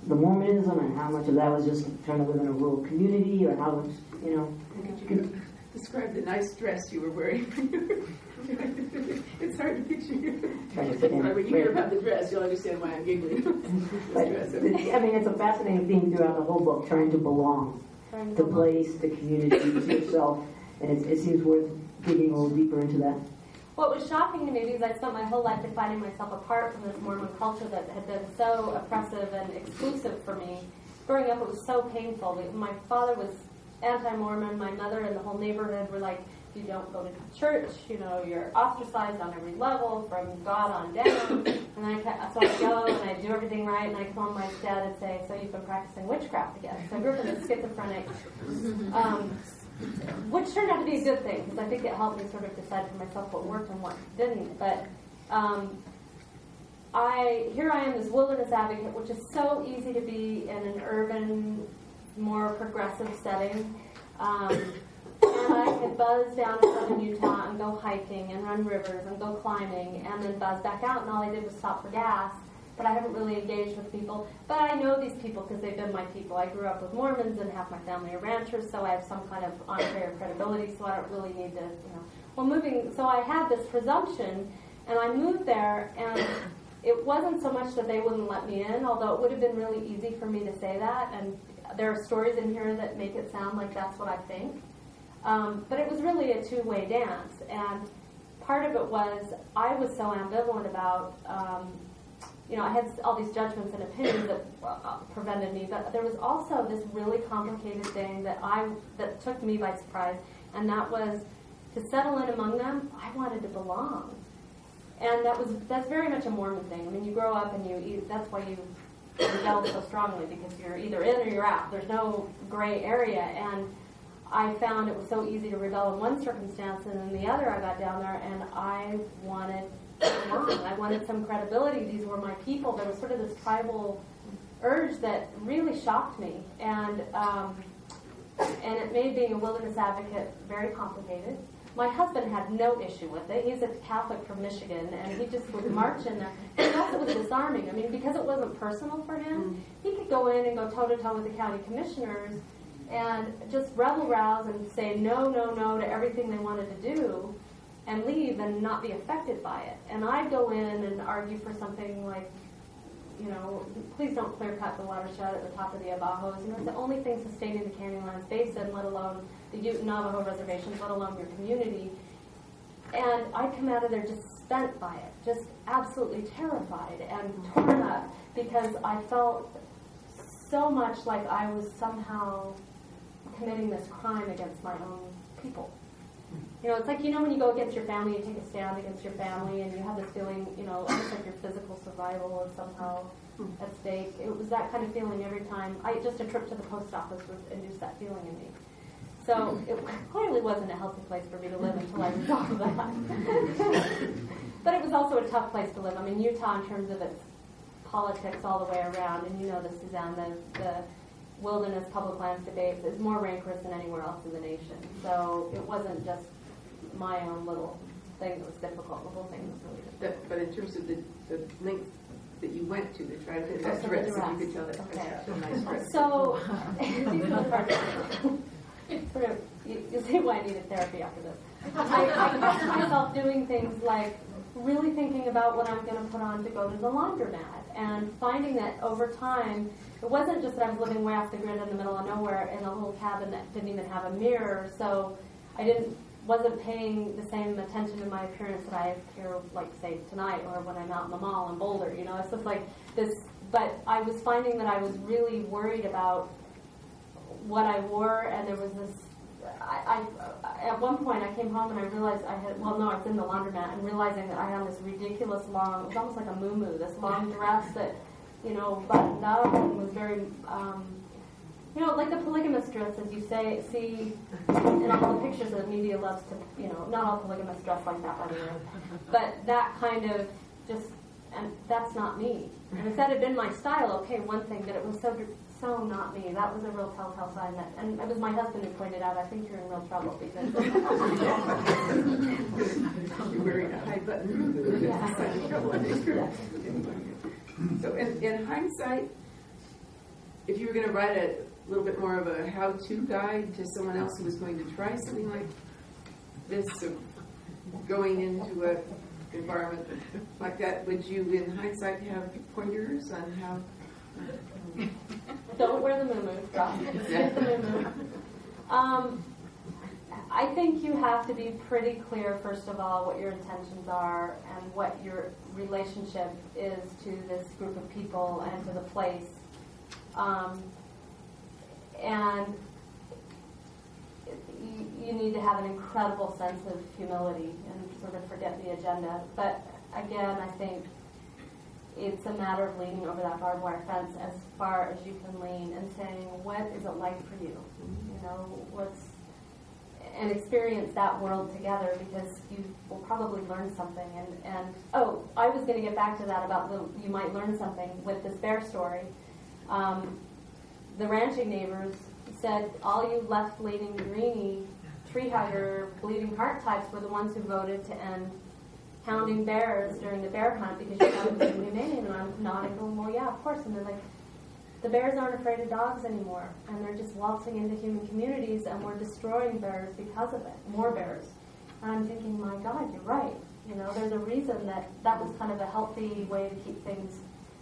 the Mormonism, and how much of that was just trying to live in a rural community, or how much, Could describe the nice dress you were wearing. It's hard to picture you. When you hear about the dress, you'll understand why I'm giggling. But, it's a fascinating theme throughout the whole book, trying to belong to place, the community, to yourself, and it seems worth digging a little deeper into that. What was shocking to me, because I spent my whole life defining myself apart from this Mormon culture that had been so oppressive and exclusive for me. Growing up, it was so painful. My father was anti-Mormon. My mother and the whole neighborhood were like, you don't go to church, you're ostracized on every level, from God on down. And then so I'd go and I'd do everything right, and I'd come home to my dad and say, so you've been practicing witchcraft again. So I grew up in a schizophrenic, which turned out to be a good thing, because I think it helped me sort of decide for myself what worked and what didn't. But here I am, this wilderness advocate, which is so easy to be in an urban, more progressive setting. And I could buzz down to southern Utah and go hiking and run rivers and go climbing and then buzz back out, and all I did was stop for gas. But I haven't really engaged with people. But I know these people because they've been my people. I grew up with Mormons and half my family are ranchers, so I have some kind of entree or credibility, so I don't really need to, so I had this presumption, and I moved there, and it wasn't so much that they wouldn't let me in, although it would have been really easy for me to say that, and there are stories in here that make it sound like that's what I think. But it was really a two-way dance, and part of it was I was so ambivalent about, I had all these judgments and opinions that prevented me, but there was also this really complicated thing that took me by surprise, and that was to settle in among them. I wanted to belong, and that's very much a Mormon thing. I mean, you grow up and that's why you rebel so strongly, because you're either in or you're out. There's no gray area, and I found it was so easy to rebel in one circumstance, and in the other I got down there and I wanted belonging. I wanted some credibility. These were my people. There was sort of this tribal urge that really shocked me, and it made being a wilderness advocate very complicated. My husband had no issue with it. He's a Catholic from Michigan, and he just would march in there. And it also was disarming. I mean, because it wasn't personal for him, he could go in and go toe-to-toe with the county commissioners and just rebel-rouse and say no, no, no to everything they wanted to do and leave and not be affected by it. And I'd go in and argue for something like, please don't clear-cut the watershed at the top of the Abajos. It's the only thing sustaining the Canyonlands Basin, let alone the Ute and Navajo reservations, let alone your community. And I'd come out of there just spent by it, just absolutely terrified and torn up, because I felt so much like I was somehow committing this crime against my own people. It's like, when you go against your family, you take a stand against your family, and you have this feeling, almost like your physical survival is somehow at stake. It was that kind of feeling every time. Just a trip to the post office would induce that feeling in me. So it clearly wasn't a healthy place for me to live until I resolved that. But it was also a tough place to live. I mean, Utah, in terms of its politics all the way around, and you know this, Suzanne, the wilderness public lands debates is more rancorous than anywhere else in the nation. So it wasn't just my own little thing that was difficult. The whole thing was really difficult. But in terms of the length that you went to try to address So it, the you could tell that Okay. that's a nice dress. So, sort of, you see why I needed therapy after this. I catch myself doing things like really thinking about what I'm going to put on to go to the laundromat, and finding that over time, it wasn't just that I was living way off the grid in the middle of nowhere in a little cabin that didn't even have a mirror, so I wasn't paying the same attention to my appearance that I appear, like, say, tonight, or when I'm out in the mall in Boulder, you know, it's just like this, but I was finding that I was really worried about what I wore, and there was this, at one point I came home and I realized I was in the laundromat, and realizing that I had this ridiculous long, it was almost like a muumuu, this long dress that, you know, buttoned up and was very, you know, like the polygamous dresses you see in all the pictures that the media loves to, you know, not all polygamists dress like that, by the way, but that kind of just, and that's not me. And if that had been my style, okay, one thing, but it was so not me. That was a real telltale sign that, and it was my husband who pointed out, I think you're in real trouble because You're wearing a high button. So in hindsight, if you were going to write a little bit more of a how-to guide to someone else who was going to try something like this, of going into an environment like that, would you, in hindsight, have pointers on how? don't wear the muumuu. Skip the muumuu. I think you have to be pretty clear, first of all, what your intentions are and what your relationship is to this group of people and to the place. And you need to have an incredible sense of humility and sort of forget the agenda. But again, I think it's a matter of leaning over that barbed wire fence as far as you can lean and saying, what is it like for you? You know, and experience that world together, because you will probably learn something. And I was going to get back to that about you might learn something with this bear story. The ranching neighbors said all you left-leaning greenie, tree-hugger, bleeding heart types were the ones who voted to end hounding bears during the bear hunt because you thought it was inhumane. And I'm nodding, going, well, yeah, of course. And they're like, the bears aren't afraid of dogs anymore, and they're just waltzing into human communities, and we're destroying bears because of it, more bears. And I'm thinking, my God, you're right. You know, there's a reason that was kind of a healthy way to keep things.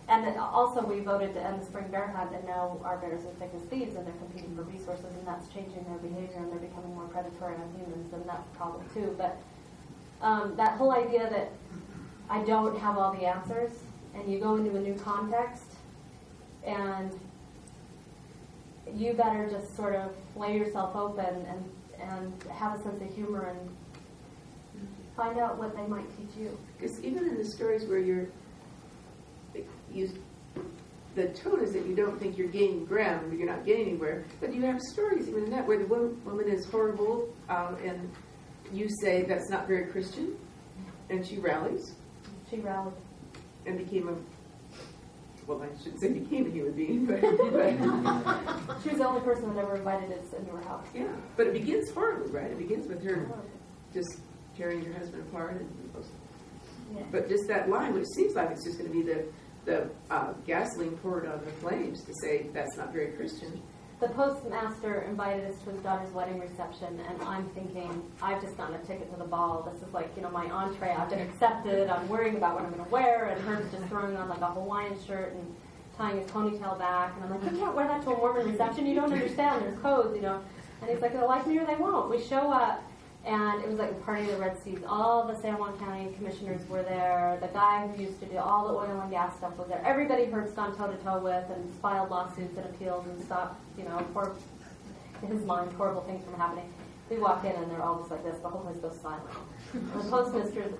And then also we voted to end the spring bear hunt, and now our bears are thick as thieves, and they're competing for resources, and that's changing their behavior, and they're becoming more predatory on humans, and that's a problem too. But that whole idea that I don't have all the answers, and you go into a new context, and you better just sort of lay yourself open and have a sense of humor and find out what they might teach you. Because even in the stories where the tone is that you don't think you're gaining ground, or you're not getting anywhere, but you have stories even in that where the woman is horrible, and you say that's not very Christian, and she rallies. She rallied. And became well, I shouldn't say became a human being, but she was the only person that ever invited us into her house. Yeah, but it begins horribly, right? It begins with her just tearing your husband apart, but just that line, which seems like it's just going to be the gasoline poured on the flames to say that's not very Christian. The postmaster invited us to his daughter's wedding reception, and I'm thinking, I've just gotten a ticket to the ball. This is like, you know, my entree. I've been accepted. I'm worrying about what I'm going to wear, and her's just throwing on like a Hawaiian shirt and tying his ponytail back. And I'm like, you can't wear that to a Mormon reception. You don't understand. There's codes, you know. And he's like, they'll like me or they won't. We show up, and it was like a party of the Red Seas. All the San Juan County commissioners were there. The guy who used to do all the oil and gas stuff was there. Everybody Hertz gone toe-to-toe with and filed lawsuits and appeals and stopped, you know, in his mind, horrible things from happening. We walk in, and they're all just like this. The whole place goes silent. And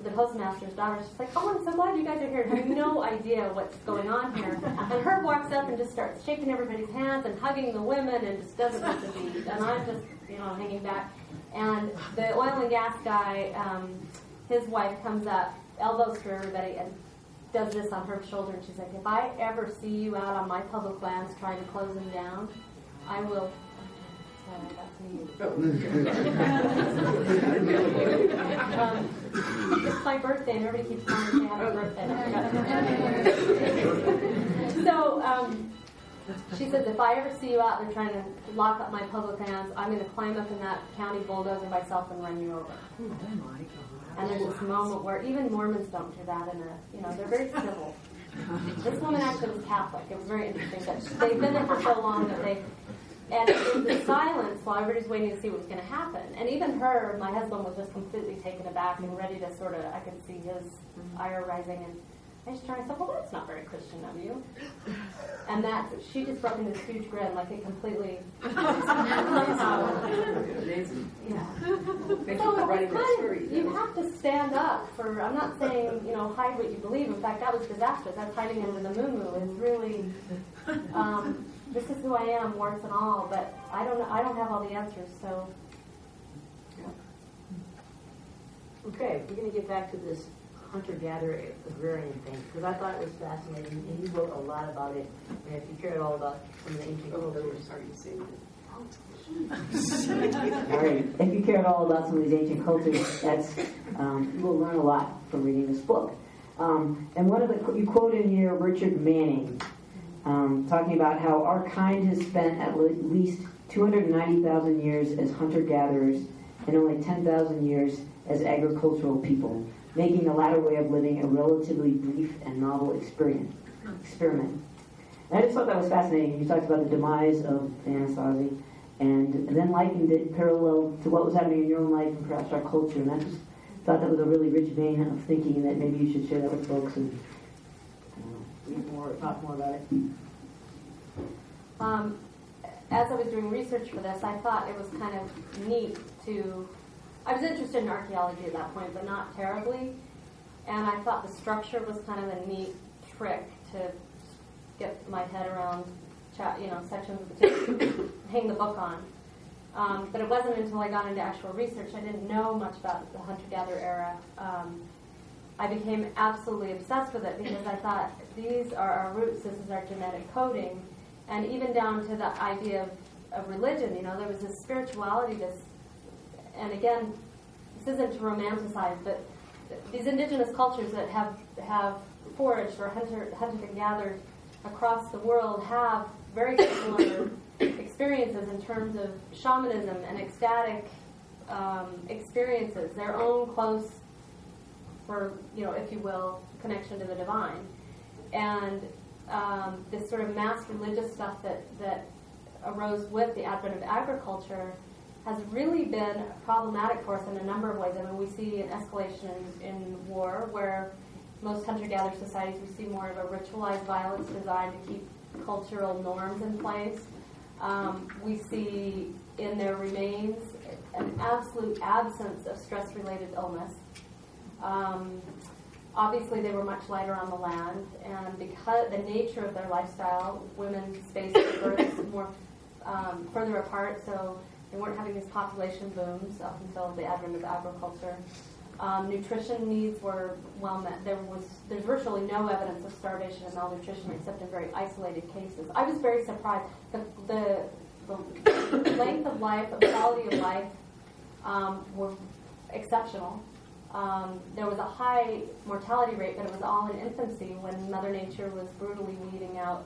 the postmaster's daughter's just like, oh, I'm so glad you guys are here, having no idea what's going on here. And Herb walks up and just starts shaking everybody's hands and hugging the women and just doesn't miss a beat. And I'm just, you know, hanging back. And the oil and gas guy, his wife comes up, elbows through everybody, and does this on her shoulder, and she's like, if I ever see you out on my public lands trying to close them down, I will. That's me. It's my birthday, and everybody keeps calling me happy birthday. So she says, if I ever see you out there trying to lock up my public lands, I'm going to climb up in that county bulldozer myself and run you over. And there's this moment where even Mormons don't do that they're very civil. This woman actually was Catholic. It was very interesting that they've been there for so long that and it was the silence while everybody's waiting to see what was going to happen. And even my husband was just completely taken aback and ready to I could see his ire rising. And I just turned and said, well, that's not very Christian of you. And she just broke into this huge grin, like it completely. Amazing. Yeah. Thank you for writing that story. You have to stand up for. I'm not saying hide what you believe. In fact, that was disastrous. That's hiding under the moo-moo. It's really. This is who I am, warts and all. But I don't have all the answers. So. Okay, we're going to get back to this hunter-gatherer agrarian thing, because I thought it was fascinating, and you wrote a lot about it, and if you care at all about some of the ancient cultures. Are you saying that? All right. If you care at all about some of these ancient cultures, you will learn a lot from reading this book. And one of you quote in here Richard Manning, talking about how our kind has spent at least 290,000 years as hunter-gatherers and only 10,000 years as agricultural people, making the latter way of living a relatively brief and novel experiment. And I just thought that was fascinating. You talked about the demise of the Anasazi, and then likened it parallel to what was happening in your own life and perhaps our culture. And I just thought that was a really rich vein of thinking, and that maybe you should share that with folks and read more, talk more about it. As I was doing research for this, I thought it was kind of neat I was interested in archaeology at that point, but not terribly. And I thought the structure was kind of a neat trick to get my head around, sections of the text to hang the book on. But it wasn't until I got into actual research, I didn't know much about the hunter-gatherer era. I became absolutely obsessed with it because I thought these are our roots, this is our genetic coding. And even down to the idea of religion, there was this spirituality, and again, this isn't to romanticize, but these indigenous cultures that have foraged or hunted and gathered across the world have very similar experiences in terms of shamanism and ecstatic experiences, their own close, if you will, connection to the divine. And this sort of mass religious stuff that arose with the advent of agriculture has really been problematic for us in a number of ways. I mean, we see an escalation in war, where most hunter-gatherer societies, we see more of a ritualized violence designed to keep cultural norms in place. We see in their remains an absolute absence of stress-related illness. Obviously, they were much lighter on the land, and because the nature of their lifestyle, women spaced their births more further apart, so they weren't having these population booms up until the advent of agriculture. Nutrition needs were well met. There's virtually no evidence of starvation and malnutrition except in very isolated cases. I was very surprised. The length of life, the quality of life were exceptional. There was a high mortality rate, but it was all in infancy when Mother Nature was brutally weeding out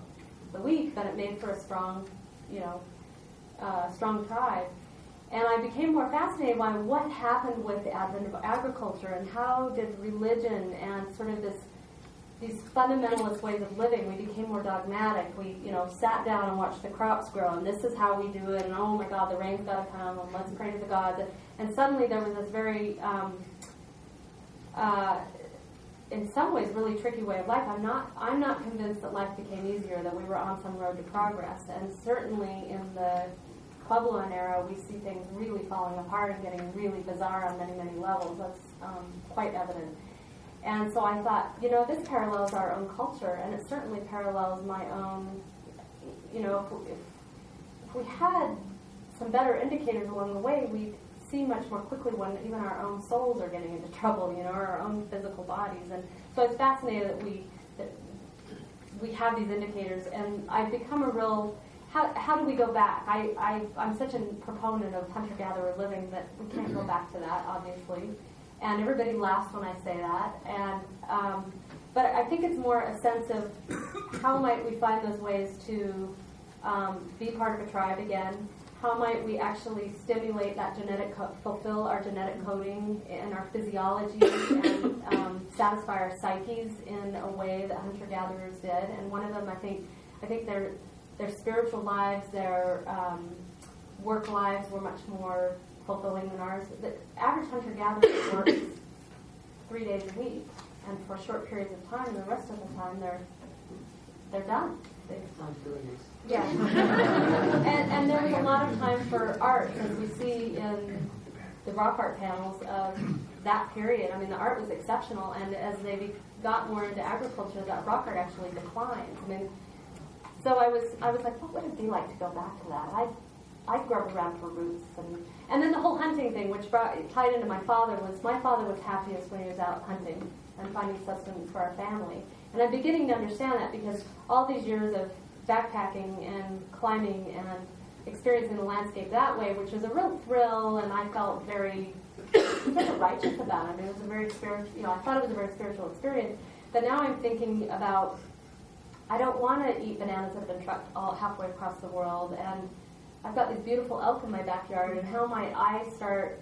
the weak, but it made for a strong, strong tribe. And I became more fascinated by what happened with the advent of agriculture and how did religion and sort of these fundamentalist ways of living, we became more dogmatic. We, sat down and watched the crops grow, and this is how we do it, and oh my God, the rain's got to come, and let's pray to the gods. And suddenly there was this very, in some ways, really tricky way of life. I'm not convinced that life became easier, that we were on some road to progress. And certainly in the Puebloan era, we see things really falling apart and getting really bizarre on many, many levels. That's quite evident. And so I thought, this parallels our own culture, and it certainly parallels my own, if we had some better indicators along the way, we'd see much more quickly when even our own souls are getting into trouble, or our own physical bodies. And so it's fascinating that we we have these indicators, and I've become a real. How do we go back? I'm such a proponent of hunter-gatherer living that we can't go back to that, obviously. And everybody laughs when I say that. And but I think it's more a sense of how might we find those ways to be part of a tribe again. How might we actually stimulate that fulfill our genetic coding and our physiology and satisfy our psyches in a way that hunter-gatherers did? And one of them, I think their spiritual lives, their work lives were much more fulfilling than ours. The average hunter-gatherer works 3 days a week, and for short periods of time. The rest of the time, they're done. Sounds really nice. Yeah. and there was a lot of time for art, as we see in the rock art panels of that period. I mean, the art was exceptional, and as they got more into agriculture, that rock art actually declined. I mean, so I was like, what would it be like to go back to that? I grew up around for roots, and then the whole hunting thing, which tied into my father was happiest when he was out hunting and finding sustenance for our family. And I'm beginning to understand that because all these years of backpacking and climbing and experiencing the landscape that way, which was a real thrill, and I felt very righteous about it. I mean, it was a very spiritual, I thought it was a very spiritual experience. But now I'm thinking about, I don't want to eat bananas that have been trucked all halfway across the world, and I've got these beautiful elk in my backyard, and how might I start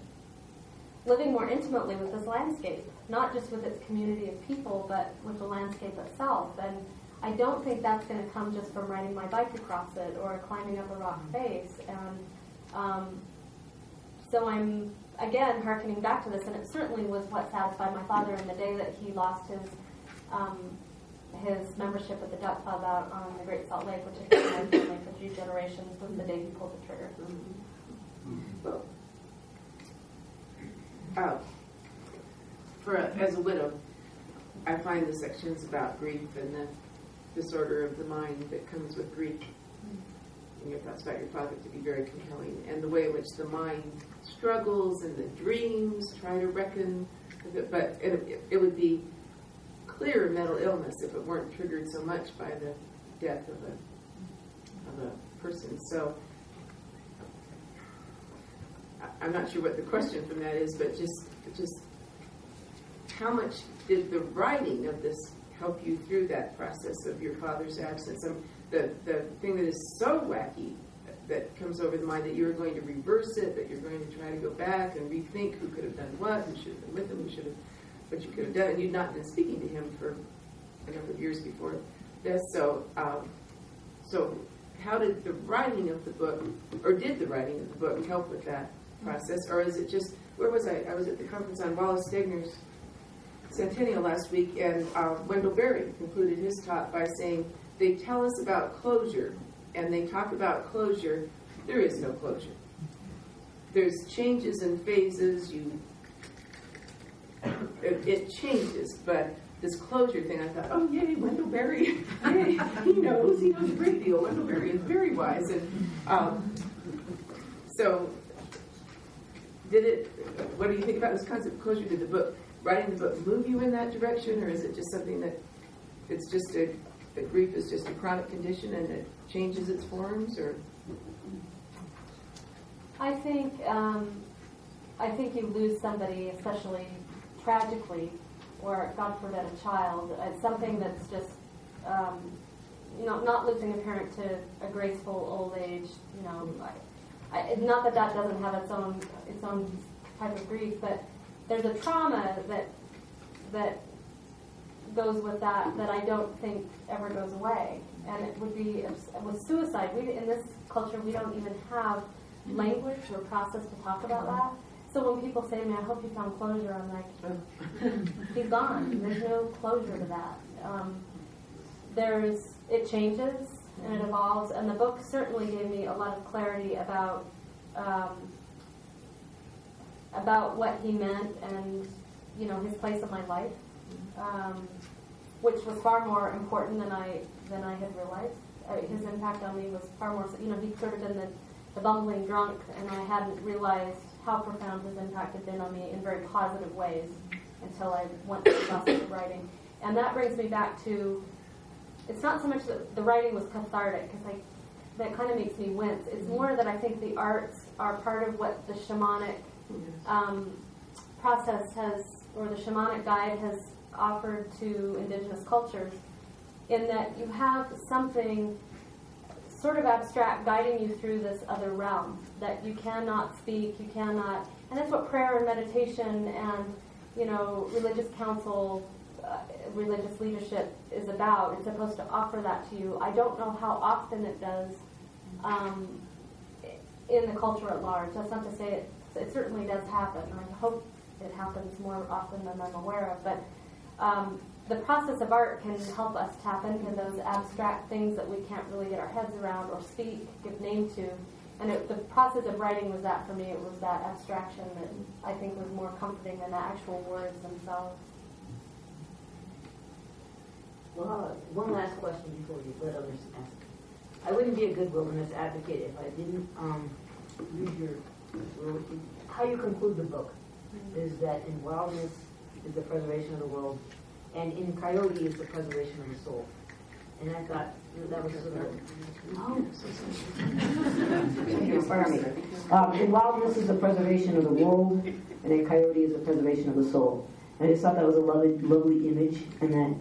living more intimately with this landscape, not just with its community of people, but with the landscape itself. And I don't think that's going to come just from riding my bike across it or climbing up a rock face. And so I'm, again, hearkening back to this, and it certainly was what satisfied my father in the day that he lost his membership at the Duck Club out on the Great Salt Lake, which has been my family for 3 generations, was the day he pulled the trigger. Well, as a widow, I find the sections about grief and the disorder of the mind that comes with grief and your thoughts about your father to be very compelling, and the way in which the mind struggles and the dreams try to reckon with it. But it would be clear mental illness if it weren't triggered so much by the death of a person. So I'm not sure what the question from that is, but just how much did the writing of this help you through that process of your father's absence? The thing that is so wacky that comes over the mind that you're going to reverse it, that you're going to try to go back and rethink who could have done what, who should have been with him, what you could have done, and you'd not been speaking to him for a number of years before this. So how did the writing of the book, or did the writing of the book help with that process, or is it just, where was I? I was at the conference on Wallace Stegner's Centennial last week, and Wendell Berry concluded his talk by saying, they tell us about closure, and they talk about closure. There is no closure. There's changes and phases. It changes, but this closure thing, I thought, oh yay, Wendell Berry, yay, he knows a great deal. Wendell Berry is very wise, and so what do you think about this concept of closure? Did writing the book move you in that direction, or is it just something that it's just that grief is just a chronic condition and it changes its forms? Or I think you lose somebody, especially tragically, or God forbid a child. It's something that's just not losing a parent to a graceful old age. Not that doesn't have its own type of grief, but there's a trauma that goes with that I don't think ever goes away. And it would be with suicide. In this culture, we don't even have language or process to talk about that. So when people say to me, I hope you found closure, I'm like, he's gone. There's no closure to that. It changes and it evolves, and the book certainly gave me a lot of clarity about what he meant and his place in my life, which was far more important than I had realized. His impact on me was far more. He'd sort of been the bumbling drunk, and I hadn't realized how profound his impact had been on me in very positive ways until I went through the process of writing. And that brings me back to, it's not so much that the writing was cathartic, because that kind of makes me wince. It's more that I think the arts are part of what the shamanic process has, or the shamanic guide has offered to indigenous cultures, in that you have something sort of abstract guiding you through this other realm that you cannot speak, you cannot, and that's what prayer and meditation and, religious counsel, religious leadership is about. It's supposed to offer that to you. I don't know how often it does in the culture at large. That's not to say it certainly does happen. I hope it happens more often than I'm aware of. But the process of art can help us tap into those abstract things that we can't really get our heads around or speak, give name to. And the process of writing was that for me. It was that abstraction that I think was more comforting than the actual words themselves. Well, one last question before you let others ask. I wouldn't be a good wilderness advocate if I didn't read how you conclude the book. Is that in wildness is the preservation of the world, and in coyote is the preservation of the soul. And I thought that was sort of in wildness is the preservation of the world, and in coyote is the preservation of the soul. And I just thought that was a lovely image, and that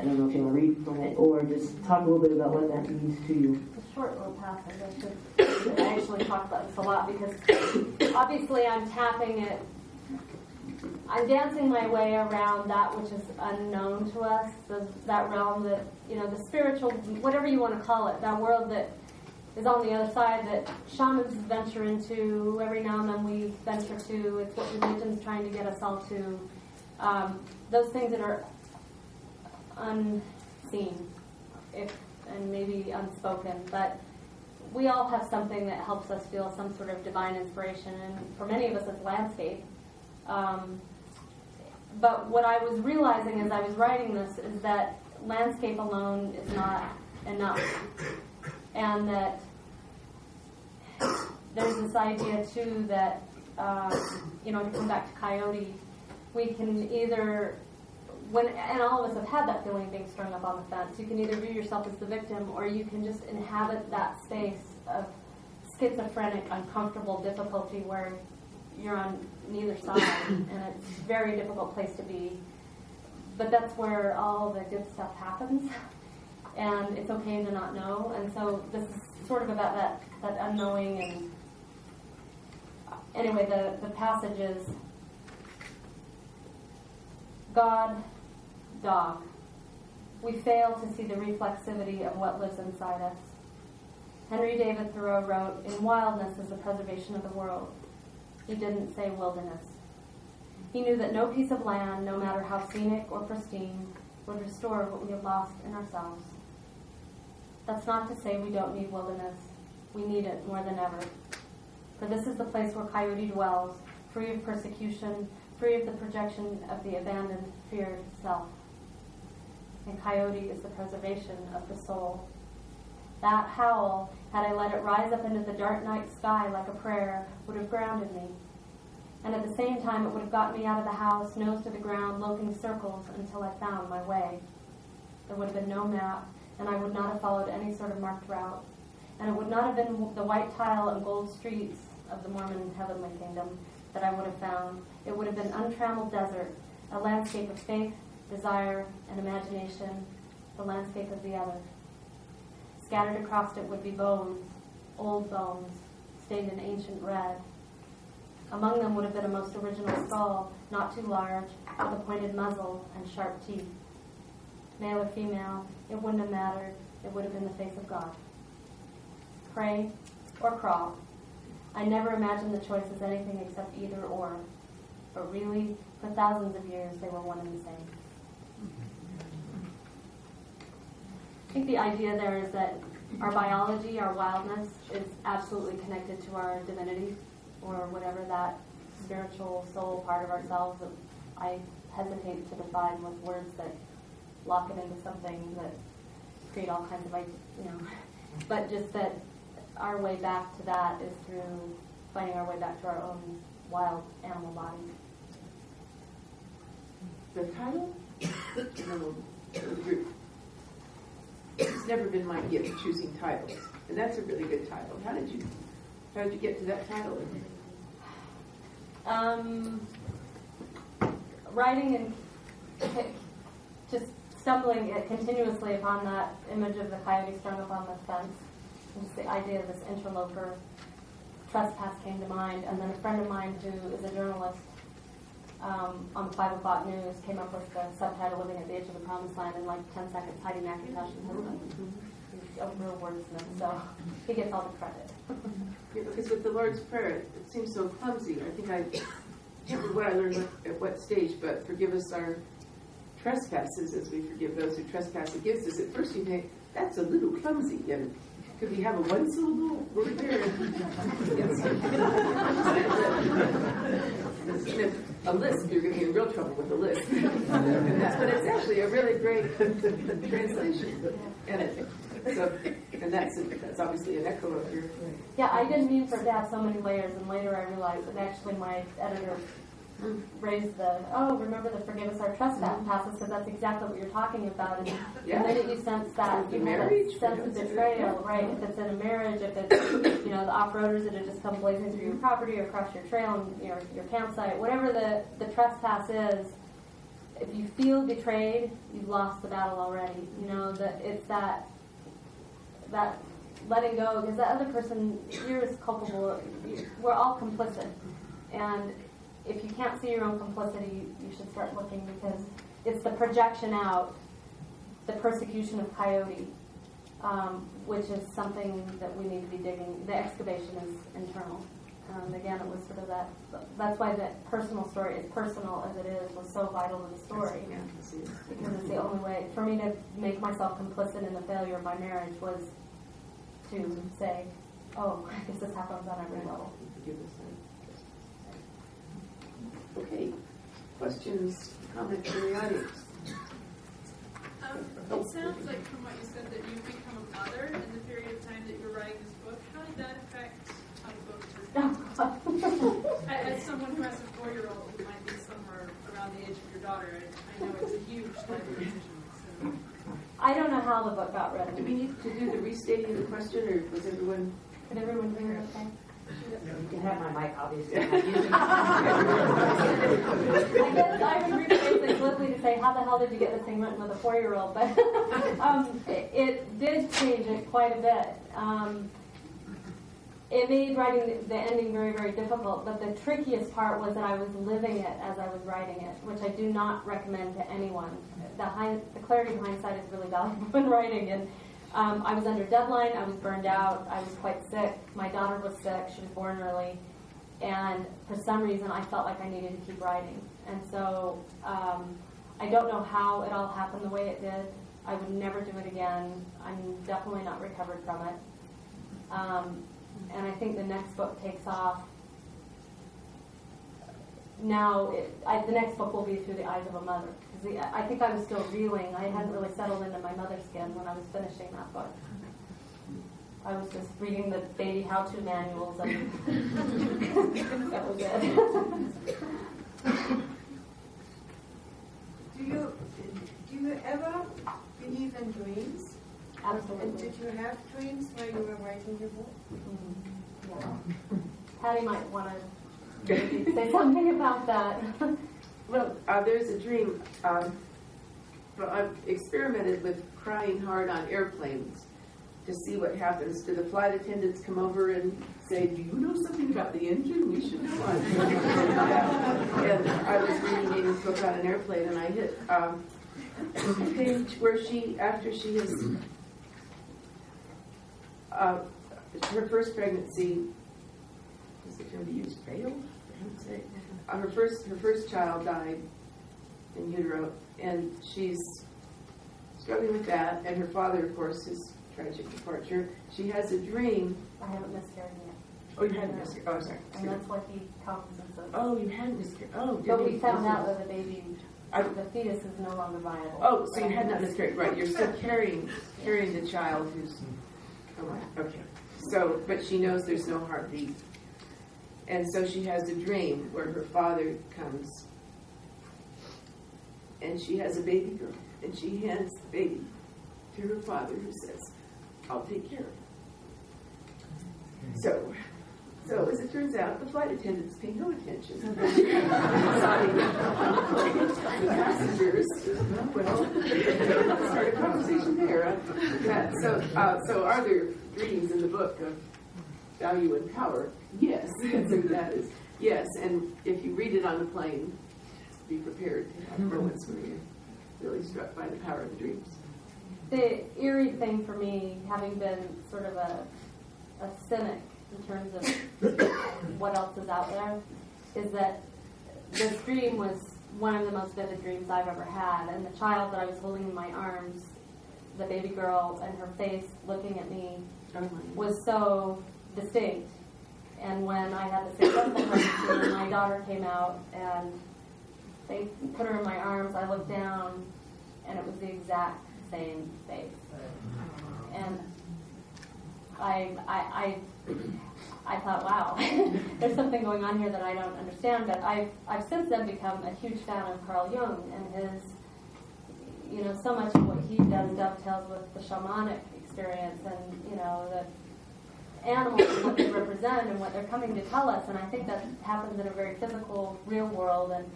I don't know if you want to read from it or just talk a little bit about what that means to you. It's a short little passage. I actually talk about this a lot because obviously I'm tapping it. I'm dancing my way around that which is unknown to us, that realm that, the spiritual, whatever you want to call it, that world that is on the other side that shamans venture into, every now and then we venture to, it's what religion's trying to get us all to. Those things that are unseen, and maybe unspoken, but we all have something that helps us feel some sort of divine inspiration, and for many of us it's landscape. But what I was realizing as I was writing this is that landscape alone is not enough, and that there's this idea too that to come back to coyote, we can either, and all of us have had that feeling being strung up on the fence, you can either view yourself as the victim, or you can just inhabit that space of schizophrenic, uncomfortable difficulty where you're on neither side, and it's a very difficult place to be. But that's where all the good stuff happens, and it's okay to not know. And so this is sort of about that unknowing. And anyway, the passage is God, dog. We fail to see the reflexivity of what lives inside us. Henry David Thoreau wrote, "In wildness is the preservation of the world." He didn't say wilderness. He knew that no piece of land, no matter how scenic or pristine, would restore what we have lost in ourselves. That's not to say we don't need wilderness. We need it more than ever. For this is the place where coyote dwells, free of persecution, free of the projection of the abandoned, feared self. And coyote is the preservation of the soul. That howl, had I let it rise up into the dark night sky like a prayer, would have grounded me. And at the same time, it would have gotten me out of the house, nose to the ground, loping circles until I found my way. There would have been no map, and I would not have followed any sort of marked route. And it would not have been the white tile and gold streets of the Mormon heavenly kingdom that I would have found. It would have been untrammeled desert, a landscape of faith, desire, and imagination, the landscape of the other. Scattered across it would be bones, old bones, stained in ancient red. Among them would have been a most original skull, not too large, with a pointed muzzle and sharp teeth. Male or female, it wouldn't have mattered. It would have been the face of God. Pray or crawl. I never imagined the choice as anything except either or. But really, for thousands of years, they were one and the same. I think the idea there is that our biology, our wildness, is absolutely connected to our divinity, or whatever that spiritual soul part of ourselves that I hesitate to define with words that lock it into something that create all kinds of, but just that our way back to that is through finding our way back to our own wild animal body. The title? And then we'll go to the group. It's never been my gift choosing titles, and that's a really good title. How did you get to that title? Writing and just stumbling continuously upon that image of the coyote strung up on the fence. And just the idea of this interloper. Trespass came to mind, and then a friend of mine who is a journalist on the 5 o'clock news came up with the subtitle "Living at the Edge of the Promised Land" in like 10 seconds. Heidi McIntosh and husband. He's a real wordsmith, so he gets all the credit. Yeah, because with the Lord's Prayer, it seems so clumsy. I think I can't remember what I learned at what stage, but forgive us our trespasses as we forgive those who trespass against us. At first you think, that's a little clumsy. And could we have a one-syllable word there? A lisp, you're going to be in real trouble with a lisp. But it's actually a really great translation. And that's obviously an echo of your... Yeah, I didn't mean for it to have so many layers, and later I realized that actually my editor raised remember the forgive us our trespasses, because that's exactly what you're talking about. And the minute you sense that, you have that sense of betrayal, right? If it's in a marriage, if it's, the off-roaders that have just come blazing through your property or across your trail and your campsite, whatever the trespass is, if you feel betrayed, you've lost the battle already. It's that letting go, because that other person, you're as culpable. We're all complicit. And if you can't see your own complicity, you should start looking, because it's the projection out, the persecution of coyote, which is something that we need to be digging. The excavation is internal. Again, it was sort of that's why that personal story, as personal as it is, was so vital to the story. Because it's the only way, for me to make myself complicit in the failure of my marriage was to say, oh, I guess this happens on every level. Okay. Questions, comments from the audience? It sounds like from what you said that you've become a mother in the period of time that you're writing this book. How did that affect how the book was written? As someone who has a 4-year-old who might be somewhere around the age of your daughter, I know it's a huge life decision. So. I don't know how the book got written. Do we need to do the restating of the question, or was everyone... Did everyone hear it okay? You can have my mic, obviously. I guess I would rephrase it glibly to say, how the hell did you get this thing written with a 4-year-old? But it did change it quite a bit. It made writing the ending very, very difficult, but the trickiest part was that I was living it as I was writing it, which I do not recommend to anyone. The clarity of hindsight is really valuable in writing, and I was under deadline, I was burned out, I was quite sick, my daughter was sick, she was born early, and for some reason I felt like I needed to keep writing. And so I don't know how it all happened the way it did. I would never do it again. I'm definitely not recovered from it. And I think the next book takes off. Now, the next book will be through the eyes of a mother. I think I was still reeling. I hadn't really settled into my mother skin when I was finishing that book. I was just reading the baby how-to manuals, and that was it. Do you ever believe in dreams? Absolutely. And did you have dreams while you were writing your book? Yeah. Patty might want to say something about that. Well, there's a dream. But I've experimented with crying hard on airplanes to see what happens. Do the flight attendants come over and say, do you know something about the engine? We should know. And I was reading Amy's book on an airplane, and I hit a page where after she has her first pregnancy, is the term to use, failed? Her first child died in utero, and she's struggling with that, and her father, of course, his tragic departure. She has a dream. I haven't miscarried yet. Oh, you hadn't miscarried. Oh, sorry. And that's what he cognizant of. Oh, you hadn't miscarried. Oh, but we found out that the baby, the fetus is no longer viable. Oh, so you had not miscarried, right? You're still carrying the child who's. Oh, right. Okay. So, but she knows there's no heartbeat. And so she has a dream where her father comes and she has a baby girl, and she hands the baby to her father, who says, "I'll take care of it." So as it turns out, the flight attendants pay no attention. The passengers, well, start a conversation there. So are there readings in the book of value and power? Yes. So that is yes. And if you read it on the plane, be prepared to have moments where you're really struck by the power of the dreams. The eerie thing for me, having been sort of a cynic in terms of what else is out there, is that this dream was one of the most vivid dreams I've ever had. And the child that I was holding in my arms, the baby girl, and her face looking at me was so distinct. And when I had the successful pregnancy, my daughter came out and they put her in my arms, I looked down and it was the exact same face. And I thought, wow, there's something going on here that I don't understand. But I've since then become a huge fan of Carl Jung, and his, so much of what he does dovetails with the shamanic experience, and the animals and what they represent and what they're coming to tell us. And I think that happens in a very physical, real world. And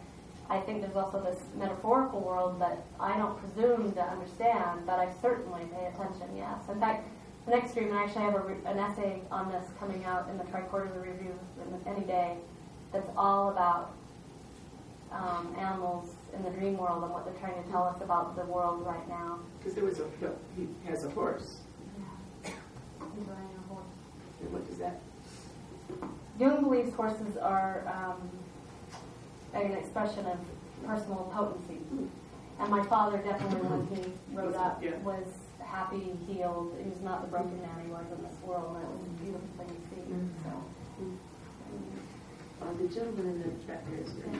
I think there's also this metaphorical world that I don't presume to understand, but I certainly pay attention. Yes, in fact. The next dream, and I actually have an essay on this coming out in the Tri-Quarterly Review any day, that's all about animals in the dream world and what they're trying to tell us about the world right now. Because he has a horse. Yeah. He's riding a horse. And what does that? Jung believes horses are an expression of personal potency. And my father definitely, when he rode up, was happy, healed. He was not the broken man he was in this world, and it was a beautiful thing to see. So, the gentleman in the back there is very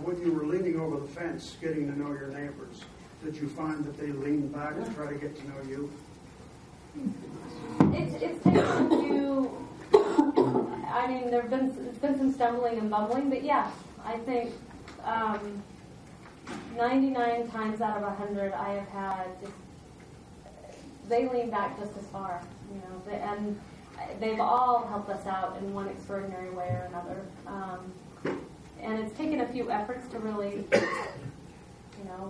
when you were leaning over the fence, getting to know your neighbors, did you find that they leaned back to try to get to know you? It's taken a few. I mean, it's been some stumbling and bumbling, but yes, I think 99 times out of 100, I have had just. They lean back just as far, and they've all helped us out in one extraordinary way or another. And it's taken a few efforts to really,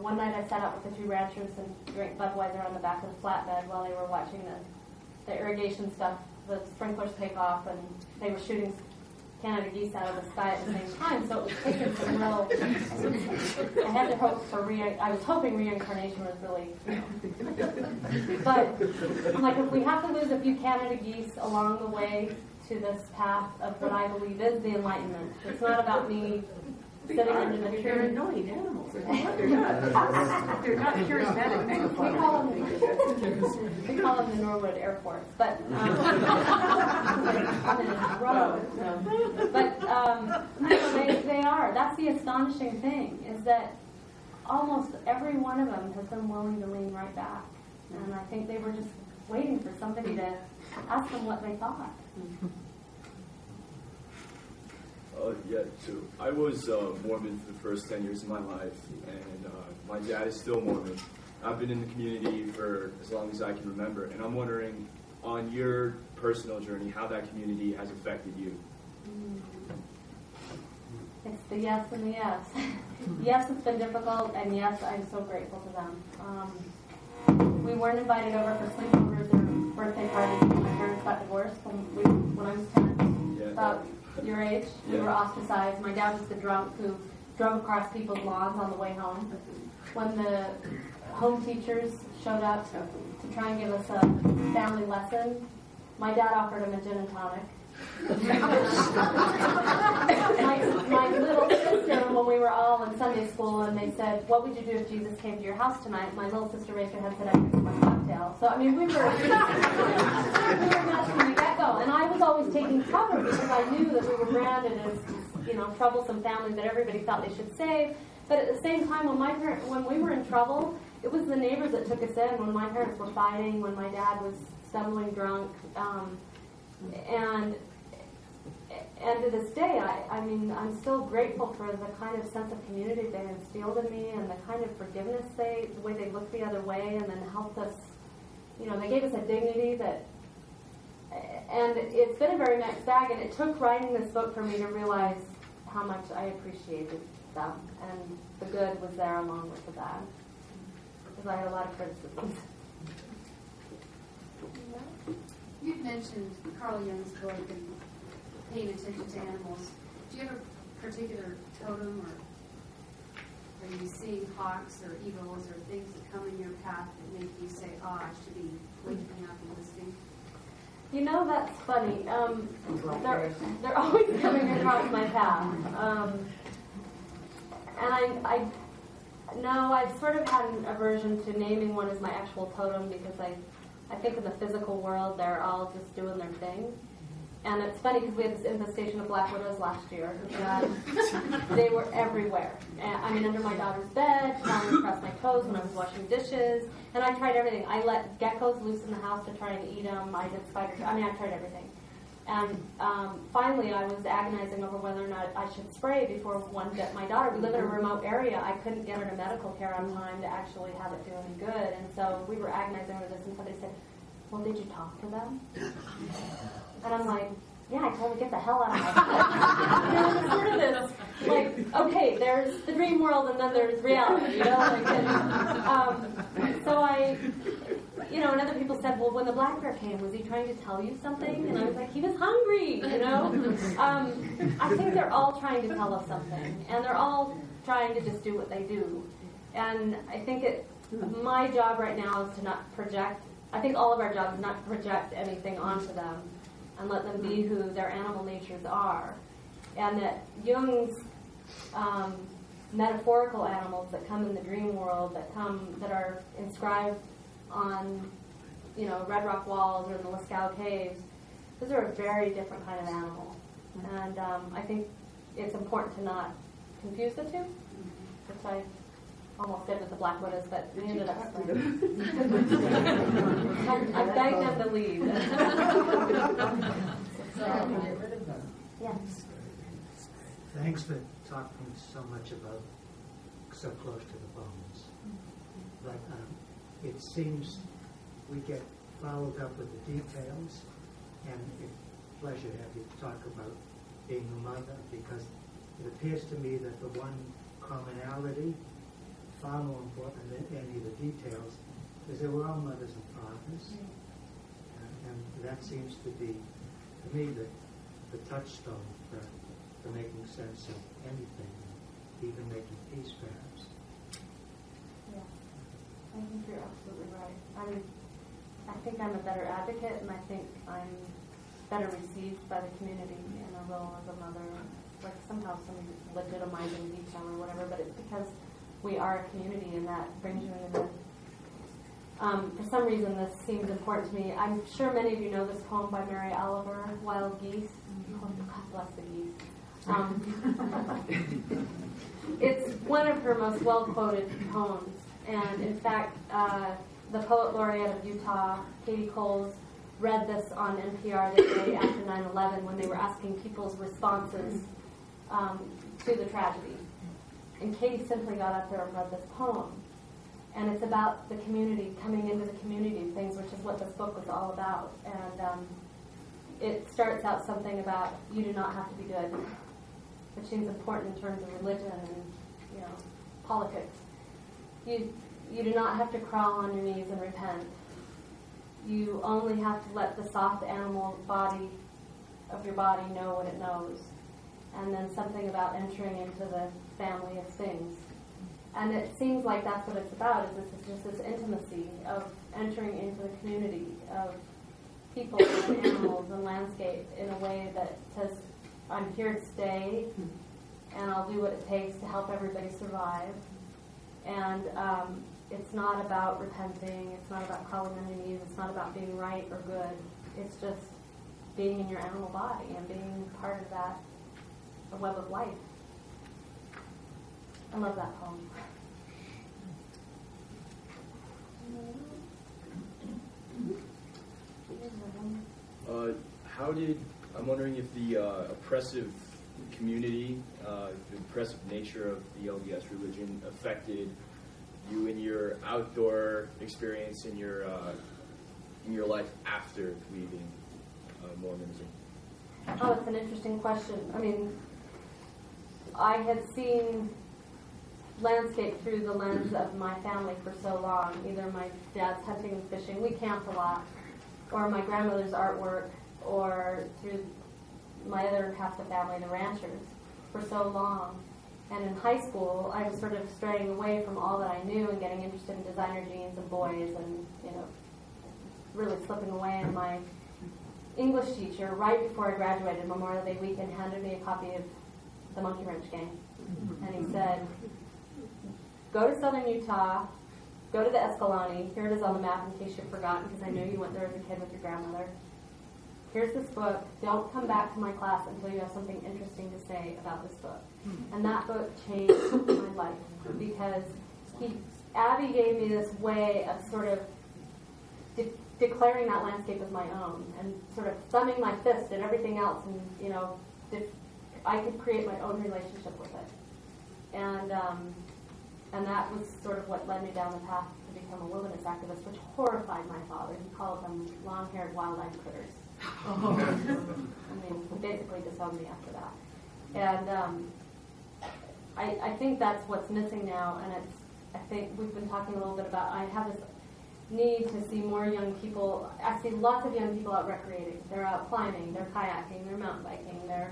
one night I sat out with the two ranchers and drank Budweiser on the back of the flatbed while they were watching the irrigation stuff, the sprinklers take off, and they were shooting Canada geese out of the sky at the same time. So it was taking some real. I had to hope for I was hoping reincarnation was really. But I'm like, if we have to lose a few Canada geese along the way to this path of what I believe is the Enlightenment, it's not about me sitting under the tree. They're annoying animals. They're not charismatic. We call them the Norwood Air Force, but they are. That's the astonishing thing, is that almost every one of them has been willing to lean right back, and I think they were just waiting for somebody to ask them what they thought. Yeah, so I was Mormon for the first 10 years of my life, and my dad is still Mormon. I've been in the community for as long as I can remember, and I'm wondering, on your personal journey, how that community has affected you. It's the yes and the yes. Yes, it's been difficult, and yes, I'm so grateful to them. We weren't invited over for sleepovers or birthday parties when my parents got divorced when I was 10. About your age, we were ostracized. My dad was the drunk who drove across people's lawns on the way home. When the home teachers showed up to try and give us a family lesson, my dad offered him a gin and tonic. my little sister, when we were all in Sunday school, and they said, "What would you do if Jesus came to your house tonight?" My little sister raised her hand and said, "I'd fix my cocktail." So, I mean, we were nuts from the get-go. And I was always taking cover because I knew that we were branded as, troublesome families that everybody thought they should save. But at the same time, when we were in trouble, it was the neighbors that took us in. When my parents were fighting, when my dad was stumbling drunk, And to this day, I mean, I'm still grateful for the kind of sense of community they instilled in me and the kind of forgiveness the way they looked the other way and then helped us, they gave us a dignity that, and it's been a very mixed bag, and it took writing this book for me to realize how much I appreciated them, and the good was there along with the bad, because I had a lot of criticisms. You've mentioned Carl Jung's book and paying attention to animals. Do you have a particular totem, or are you seeing hawks or eagles or things that come in your path that make you say, oh, I should be waking up and listening? That's funny. They're always coming across my path. And I've sort of had an aversion to naming one as my actual totem because I think in the physical world they're all just doing their thing. And it's funny because we had this infestation of black widows last year, and they were everywhere. And, under my daughter's bed, crawling across my toes when I was washing dishes, and I tried everything. I let geckos loose in the house to try and eat them. I did spiders. I tried everything. And finally, I was agonizing over whether or not I should spray before one bit my daughter. We live in a remote area. I couldn't get her to medical care on time to actually have it do any good. And so we were agonizing over this, and somebody said, well, did you talk to them? And I'm like, yeah, I told her to get the hell out of my house. It's sort of this, okay, there's the dream world and then there's reality, so and other people said, well, when the black bear came, was he trying to tell you something? And I was like, he was hungry, I think they're all trying to tell us something, and they're all trying to just do what they do. And I think my job right now is to not project. I think all of our jobs is not to project anything onto them and let them be who their animal natures are. And that Jung's metaphorical animals that come in the dream world, that are inscribed on, Red Rock walls or in the Lascaux caves, those are a very different kind of animal. And I think it's important to not confuse the two, which I almost did with the black widows, but we ended up spraying. I begged them to leave. Yes. Thanks for talking so much about so close to the bones. But it seems we get followed up with the details, and it's a pleasure to have you talk about being a mother, because it appears to me that the one commonality, far more important than any of the details, is that we're all mothers and fathers. And that seems to be, to me, the touchstone for making sense of anything, even making peace, perhaps. Yeah, I think you're absolutely right. I think I'm a better advocate, and I think I'm better received by the community in a role as a mother. Like somehow some legitimizing detail or whatever, but it's because we are a community, and that brings you into for some reason this seems important to me. I'm sure many of you know this poem by Mary Oliver, Wild Geese. God bless the geese. It's one of her most well-quoted poems, and in fact, the poet laureate of Utah, Katie Coles, read this on NPR the day after 9/11 when they were asking people's responses to the tragedy. And Katie simply got up there and read this poem. And it's about the community, coming into the community of things, which is what this book was all about. And it starts out something about you do not have to be good, which seems important in terms of religion and, politics. You do not have to crawl on your knees and repent. You only have to let the soft animal body of your body know what it knows. And then something about entering into the family of things. And it seems like that's what it's about, is just this intimacy of entering into the community of people and animals and landscape in a way that says, I'm here to stay, and I'll do what it takes to help everybody survive. And it's not about repenting, it's not about crawling on your knees, it's not about being right or good. It's just being in your animal body and being part of that web of life. I love that poem. How did I'm wondering if the oppressive community, the oppressive nature of the LDS religion affected you in your outdoor experience in your life after leaving Mormonism. Oh, it's an interesting question. I mean, I had seen landscape through the lens of my family for so long. Either my dad's hunting and fishing, we camped a lot, or my grandmother's artwork, or through my other half of the family, the ranchers, for so long. And in high school, I was sort of straying away from all that I knew and getting interested in designer jeans and boys and, really slipping away. And my English teacher, right before I graduated, Memorial Day weekend, handed me a copy of The Monkey Wrench Gang. And he said, go to southern Utah, go to the Escalante. Here it is on the map in case you've forgotten, because I know you went there as a kid with your grandmother. Here's this book. Don't come back to my class until you have something interesting to say about this book. And that book changed my life, because Abby gave me this way of sort of declaring that landscape as my own and sort of thumbing my fist at everything else, and I could create my own relationship with it. And that was sort of what led me down the path to become a wilderness activist, which horrified my father. He called them long-haired wildlife critters. I mean, he basically disowned me after that. And I think that's what's missing now, and I think we've been talking a little bit about, I have this need to see more young people. I see lots of young people out recreating. They're out climbing, they're kayaking, they're mountain biking, they're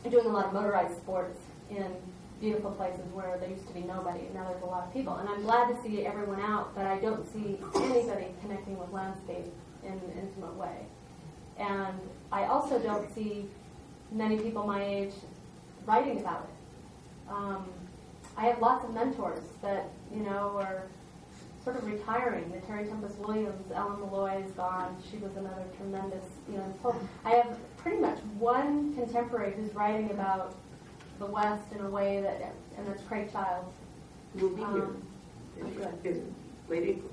doing a lot of motorized sports in beautiful places where there used to be nobody, and now there's a lot of people. And I'm glad to see everyone out, but I don't see anybody connecting with landscape in an intimate way. And I also don't see many people my age writing about it. I have lots of mentors that, are sort of retiring. The Terry Tempest Williams, Ellen Malloy is gone. She was another tremendous, I have pretty much one contemporary who's writing about the West in a way that, and that's Craig Childs. We'll be here. Good. Late April.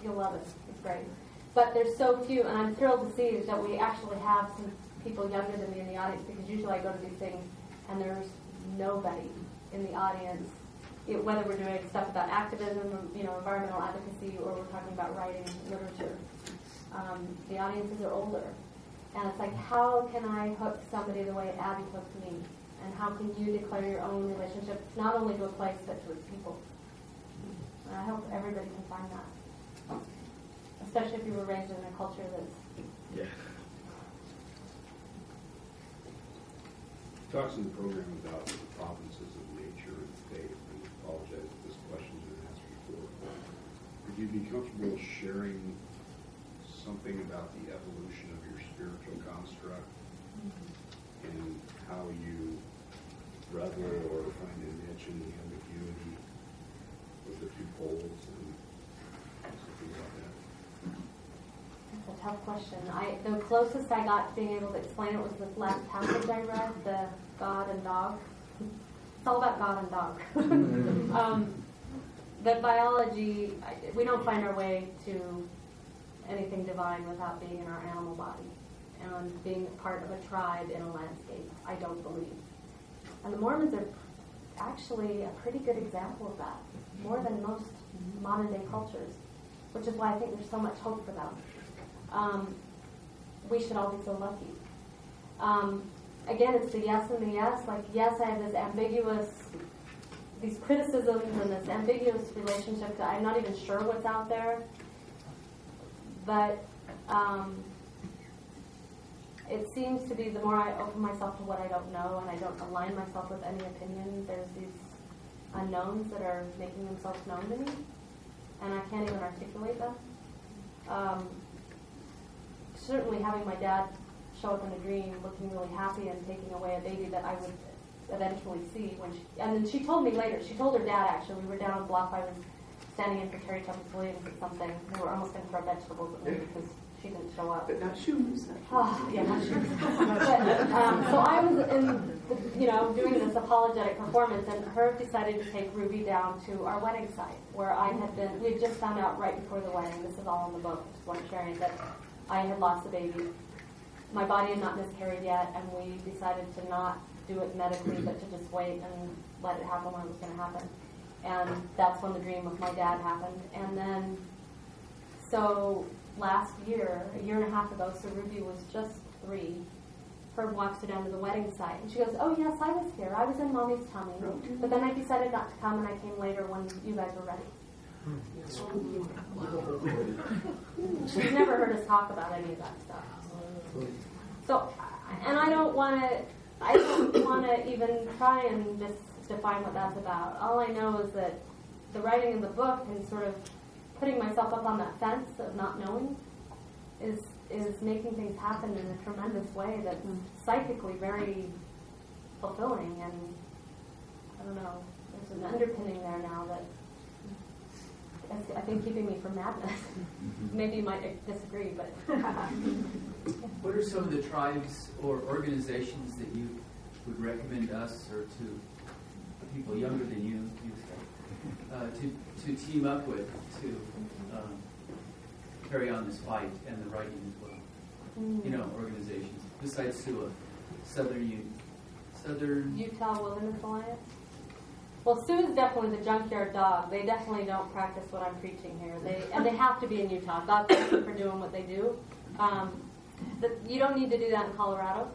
You'll love it. It's great. But there's so few, and I'm thrilled to see that we actually have some people younger than me in the audience, because usually I go to these things and there's nobody in the audience, whether we're doing stuff about activism, environmental advocacy, or we're talking about writing literature. The audiences are older. And it's like, how can I hook somebody the way Abby hooked me? And how can you declare your own relationship, not only to a place, but to its people? And I hope everybody can find that. Especially if you were raised in a culture that's... Yeah. Talks in the program about the provinces of nature and faith, and I apologize if this question has been asked before. Would you be comfortable sharing something about the evolution of your spiritual construct and how you revel or find a niche in the ambiguity of the two poles and something like that? That's a tough question. The closest I got to being able to explain it was this last passage I read, the God and Dog. It's all about God and Dog. The biology, we don't find our way to anything divine without being in our animal body and being part of a tribe in a landscape, I don't believe. And the Mormons are actually a pretty good example of that, more than most modern day cultures, which is why I think there's so much hope for them. We should all be so lucky. Again, it's the yes and the yes. Like, yes, I have this ambiguous, these criticisms and this ambiguous relationship that I'm not even sure what's out there. But it seems to be the more I open myself to what I don't know and I don't align myself with any opinion, there's these unknowns that are making themselves known to me, and I can't even articulate them. Certainly having my dad show up in a dream looking really happy and taking away a baby that I would eventually see and then she told me later, she told her dad actually, we were down on bluff, I was standing in for Terry Tempest Williams at something, we were almost going to throw vegetables at me because she didn't show up. But not shoes. Yeah, not shoes. So I was doing this apologetic performance, and Herb decided to take Ruby down to our wedding site where we had just found out right before the wedding, this is all in the book, just one sharing, that I had lost a baby. my body had not miscarried yet, and we decided to not do it medically, but to just wait and let it happen when it was going to happen. And that's when the dream of my dad happened. And then, so last year, a year and a half ago, so Ruby was just 3. Herb walks her down to the wedding site, and she goes, "Oh yes, I was here. I was in Mommy's tummy, but then I decided not to come, and I came later when you guys were ready." She's never heard us talk about any of that stuff. So, and I don't want to even try and just define what that's about. All I know is that the writing of the book and sort of putting myself up on that fence of not knowing is making things happen in a tremendous way that's psychically very fulfilling, and I don't know, there's an underpinning there now that I think keeping me from madness. Maybe you might disagree, but what are some of the tribes or organizations that you would recommend us or to people younger than you to team up with to carry on this fight and the writing as well? You know, organizations besides SUA, Southern Utah Wilderness Alliance. Well, Sue is definitely the junkyard dog. They definitely don't practice what I'm preaching here. They have to be in Utah. God bless them for doing what they do. You don't need to do that in Colorado.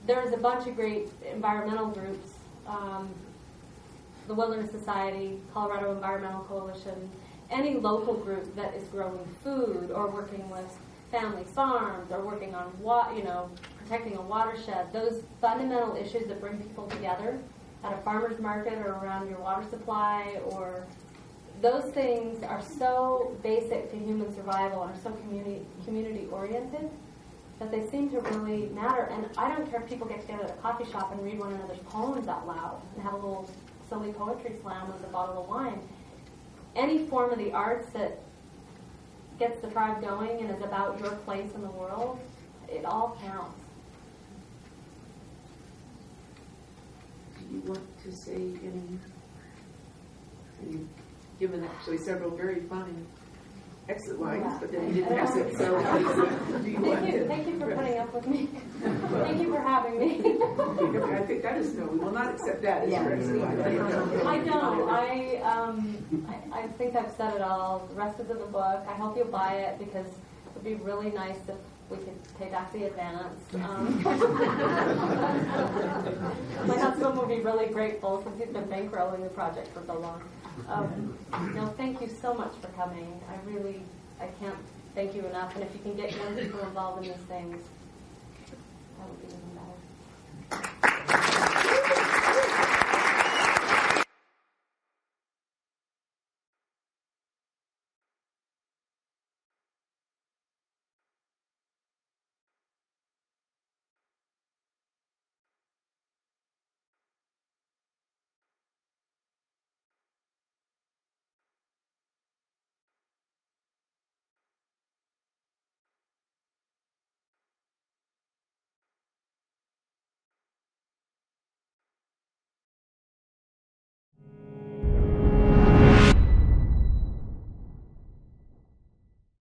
There's a bunch of great environmental groups. The Wilderness Society, Colorado Environmental Coalition, any local group that is growing food or working with family farms or working on protecting a watershed. Those fundamental issues that bring people together at a farmer's market or around your water supply, or those things are so basic to human survival and are so community oriented that they seem to really matter. And I don't care if people get together at a coffee shop and read one another's poems out loud and have a little silly poetry slam with a bottle of wine. Any form of the arts that gets the tribe going and is about your place in the world, it all counts. Do you want to say any? You've given actually several very fine exit lines, but then you didn't exit, so do you want to? Thank you for putting up with me. Thank you for having me. I think that is no. We will not accept that as your exit line. I don't. I think I've said it all. The rest of the book, I hope you'll buy it because it would be really nice if we could pay back the advance. My husband would be really grateful since he's been bankrolling the project for so long. Thank you so much for coming. I can't thank you enough. And if you can get young people involved in these things, that would be even better.